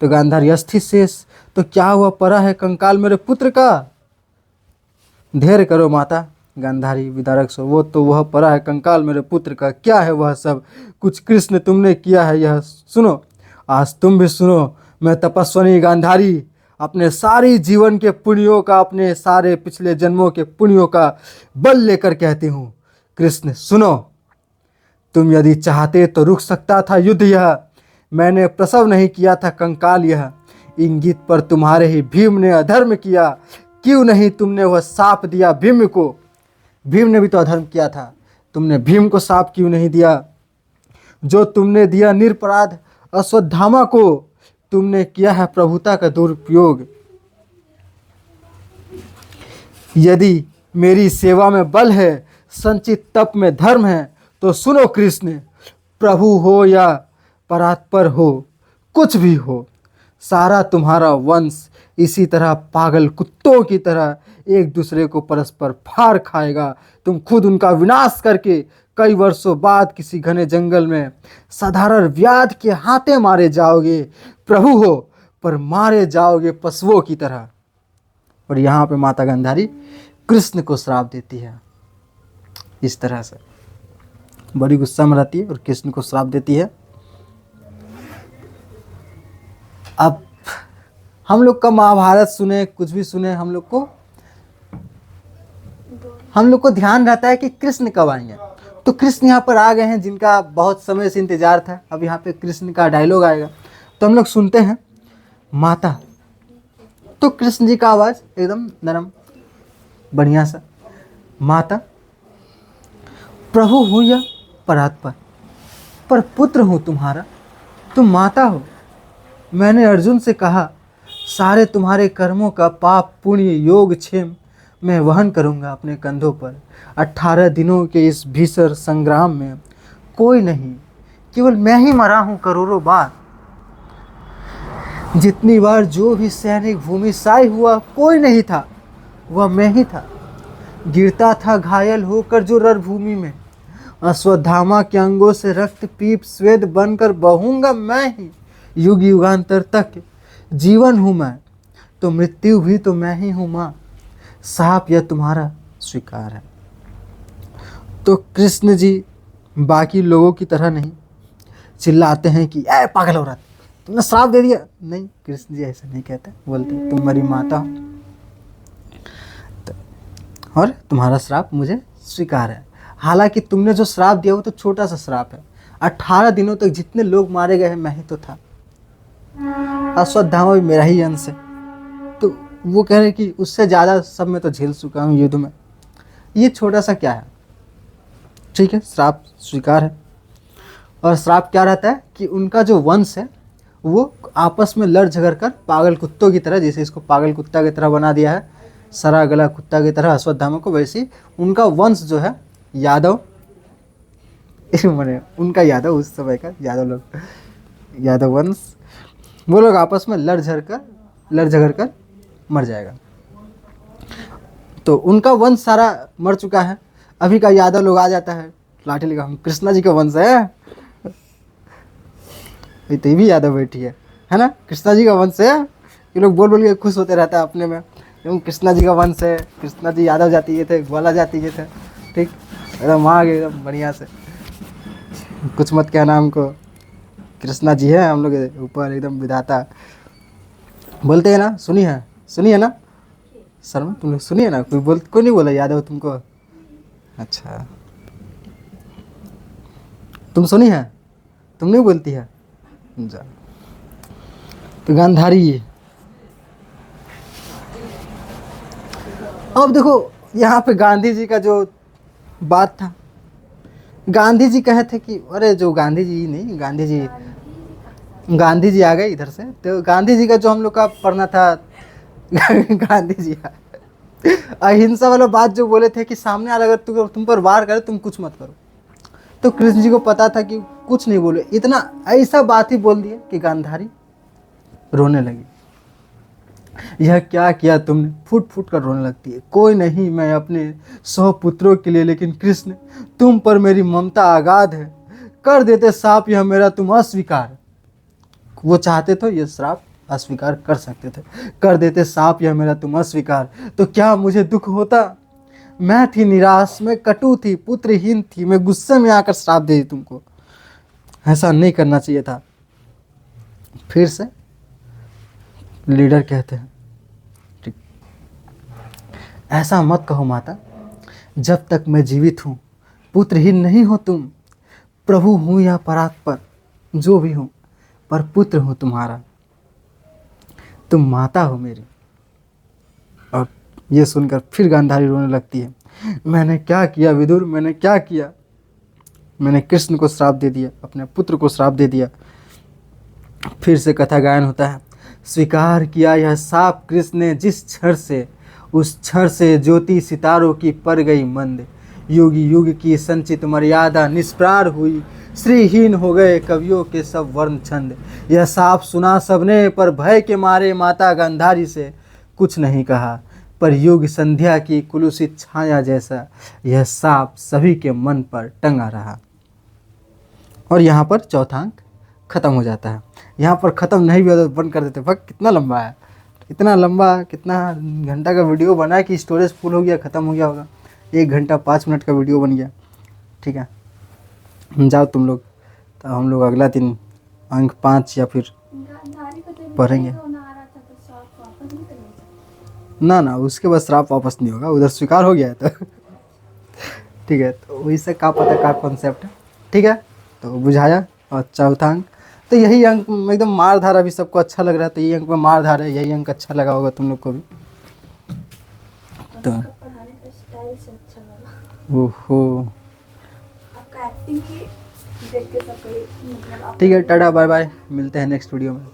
तो गांधारी अस्थि शेष तो क्या हुआ, परा है कंकाल मेरे पुत्र का। धैर्य करो माता। गांधारी विदारक सो, वो तो वह परा है कंकाल मेरे पुत्र का, क्या है वह सब कुछ कृष्ण तुमने किया है यह सुनो। आज तुम भी सुनो। मैं तपस्विनी गांधारी अपने सारी जीवन के पुण्यों का, अपने सारे पिछले जन्मों के पुण्यों का बल लेकर कहती हूँ। कृष्ण सुनो, तुम यदि चाहते तो रुक सकता था युद्ध यह। मैंने प्रसव नहीं किया था कंकाल यह। इंगित पर तुम्हारे ही भीम ने अधर्म किया, क्यों नहीं तुमने वह साप दिया भीम को। भीम ने भी तो अधर्म किया था, तुमने भीम को साप क्यों नहीं दिया। जो तुमने दिया निरपराध अश्वत्थामा को, तुमने किया है प्रभुता का दुरुपयोग। यदि मेरी सेवा में बल है, संचित तप में धर्म है, तो सुनो कृष्ण, प्रभु हो या परात्पर हो, कुछ भी हो, सारा तुम्हारा वंश इसी तरह पागल कुत्तों की तरह एक दूसरे को परस्पर फाड़ खाएगा। तुम खुद उनका विनाश करके कई वर्षों बाद किसी घने जंगल में साधारण व्याध के हाथे मारे जाओगे। प्रभु हो, पर मारे जाओगे पशुओं की तरह। और यहाँ पे माता गांधारी कृष्ण को श्राप देती है इस तरह से, बड़ी गुस्सा में रहती है और कृष्ण को श्राप देती है। अब हम लोग का महाभारत सुने, कुछ भी सुने, हम लोग को ध्यान रहता है कि कृष्ण कब आएंगे। तो कृष्ण यहाँ पर आ गए हैं, जिनका बहुत समय से इंतजार था। अब यहाँ पे कृष्ण का डायलॉग आएगा तो हम लोग सुनते हैं। माता, तो कृष्ण जी का आवाज़ एकदम नरम बढ़िया सा। माता, प्रभु हूँ या परात्पर, पर पुत्र हूँ तुम्हारा, तुम माता हो। मैंने अर्जुन से कहा, सारे तुम्हारे कर्मों का पाप पुण्य योग क्षेम मैं वहन करूँगा अपने कंधों पर। 18 दिनों के इस भीषण संग्राम में कोई नहीं, केवल मैं ही मरा हूँ करोड़ों बार। जितनी बार जो भी सैनिक भूमिशाई हुआ, कोई नहीं था, वह मैं ही था। गिरता था घायल होकर जो रणभूमि में, अश्वत्थामा के अंगों से रक्त पीप स्वेद बनकर बहूंगा मैं ही। युग युगांतर तक जीवन हूँ मैं, तो मृत्यु भी तो मैं ही हूँ माँ। साप यह तुम्हारा स्वीकार है। तो कृष्ण जी बाकी लोगों की तरह नहीं चिल्लाते हैं कि ऐ पागल औरत, तुमने श्राप दे दिया। नहीं, कृष्ण जी ऐसा नहीं कहते, बोलते तुम मेरी माता हो और तुम्हारा श्राप मुझे स्वीकार है। हालांकि तुमने जो श्राप दिया वो तो छोटा सा श्राप है। 18 दिनों तक जितने लोग मारे गए हैं मैं ही तो था। अश्वत्थामा भी मेरा ही अंश है। तो वो कह रहे कि उससे ज़्यादा सब मैं तो झेल चुका हूँ युद्ध में, ये छोटा सा क्या है। ठीक है, श्राप स्वीकार है। और श्राप क्या रहता है कि उनका जो वंश है वो आपस में लड़ झगड़ कर पागल कुत्तों की तरह, जैसे इसको पागल कुत्ता की तरह बना दिया है, सरा गला कुत्ता की तरह अश्वत्थामा को, वैसे ही उनका वंश जो है यादव, मैंने उनका यादव, उस समय का यादव लोग, यादव वंश, वो लोग आपस में लड़ झगड़ कर मर जाएगा। तो उनका वंश सारा मर चुका है। अभी का यादव लोग आ जाता है लाठी लेकर, हम कृष्णा जी का वंश है, तो ये भी यादव बैठी है ना, कृष्णा जी का वंश है। ये लोग बोल बोल के खुश होते रहता है अपने में, क्यों कृष्णा जी का वंश है, कृष्णा जी यादव जाति के थे, ग्वाला जाति के थे। ठीक, एकदम आ गए एकदम बढ़िया से, कुछ मत कहना हमको, कृष्णा जी है हम लोग ऊपर एकदम विधाता। बोलते हैं ना, सुनी है ना शर्मा, तुम लोग सुनिए ना, कोई नहीं बोला यादव तुमको? अच्छा, तुम सुनी है, तुम नहीं बोलती है जा। तो गांधारी, अब देखो यहाँ पे गांधी जी का जो बात था, गांधी जी कहे थे कि अरे जो गांधी जी नहीं, गांधी जी आ गए इधर से। तो गांधी जी का जो हम लोग का पढ़ना था, गांधी जी अहिंसा वाला बात जो बोले थे कि सामने वाला अगर तुम पर वार करे तुम कुछ मत करो। तो कृष्ण जी को पता था कि कुछ नहीं बोले, इतना ऐसा बात ही बोल दिया कि गांधारी रोने लगी। यह क्या किया तुमने, फूट फूट कर रोने लगती है। कोई नहीं, मैं अपने 100 पुत्रों के लिए, लेकिन कृष्ण तुम पर मेरी ममता अगाध है। कर देते श्राप यह मेरा तुम अस्वीकार। वो चाहते तो ये श्राप अस्वीकार कर सकते थे, कर देते श्राप यह मेरा तुम अस्वीकार, तो क्या मुझे दुख होता। मैं थी निराश, मैं कटु थी, पुत्रहीन थी, मैं गुस्से में आकर श्राप दे दी तुमको। ऐसा नहीं करना चाहिए था। फिर से लीडर कहते हैं, ठीक, ऐसा मत कहो माता, जब तक मैं जीवित हूँ पुत्रहीन नहीं हो तुम। प्रभु हूँ या परात्पर, जो भी हूँ, पर पुत्र हूँ तुम्हारा, तुम माता हो मेरी। और ये सुनकर फिर गांधारी रोने लगती है। मैंने क्या किया विदुर, मैंने क्या किया, मैंने कृष्ण को श्राप दे दिया, अपने पुत्र को श्राप दे दिया। फिर से कथा गायन होता है। स्वीकार किया यह श्राप कृष्ण ने जिस क्षण से, उस क्षण से ज्योति सितारों की पड़ गई मंद। युग युग की संचित मर्यादा निष्प्रार हुई, श्रीहीन हो गए कवियों के सब वर्ण छंद। यह श्राप सुना सबने, पर भय के मारे माता गांधारी से कुछ नहीं कहा। पर युग संध्या की कुलुषित छाया जैसा यह श्राप सभी के मन पर टंगा रहा। और यहाँ पर चौथा अंक ख़त्म हो जाता है। यहाँ पर ख़त्म नहीं भी होता तो बंद कर देते। बक कितना लंबा है, इतना लंबा, कितना घंटा का वीडियो बना कि स्टोरेज फुल हो गया, ख़त्म हो गया होगा। 1 घंटा 5 मिनट का वीडियो बन गया। ठीक है, जाओ तुम लोग, तो हम लोग अगला दिन अंक 5 या फिर पढ़ेंगे। ना ना, उसके बाद श्राप वापस नहीं होगा, उधर स्वीकार हो गया है तो ठीक है, तो वही से का पता का कॉन्सेप्ट है। ठीक है, तो बुझाया। और चौथा अंक तो यही अंक एकदम मारधार, अभी सबको अच्छा लग रहा है तो यही अंक में मारधार है, यही अंक अच्छा लगा होगा तुम लोग को भी। तो ओहो, ठीक है, टाटा बाय बाय, मिलते हैं नेक्स्ट वीडियो में।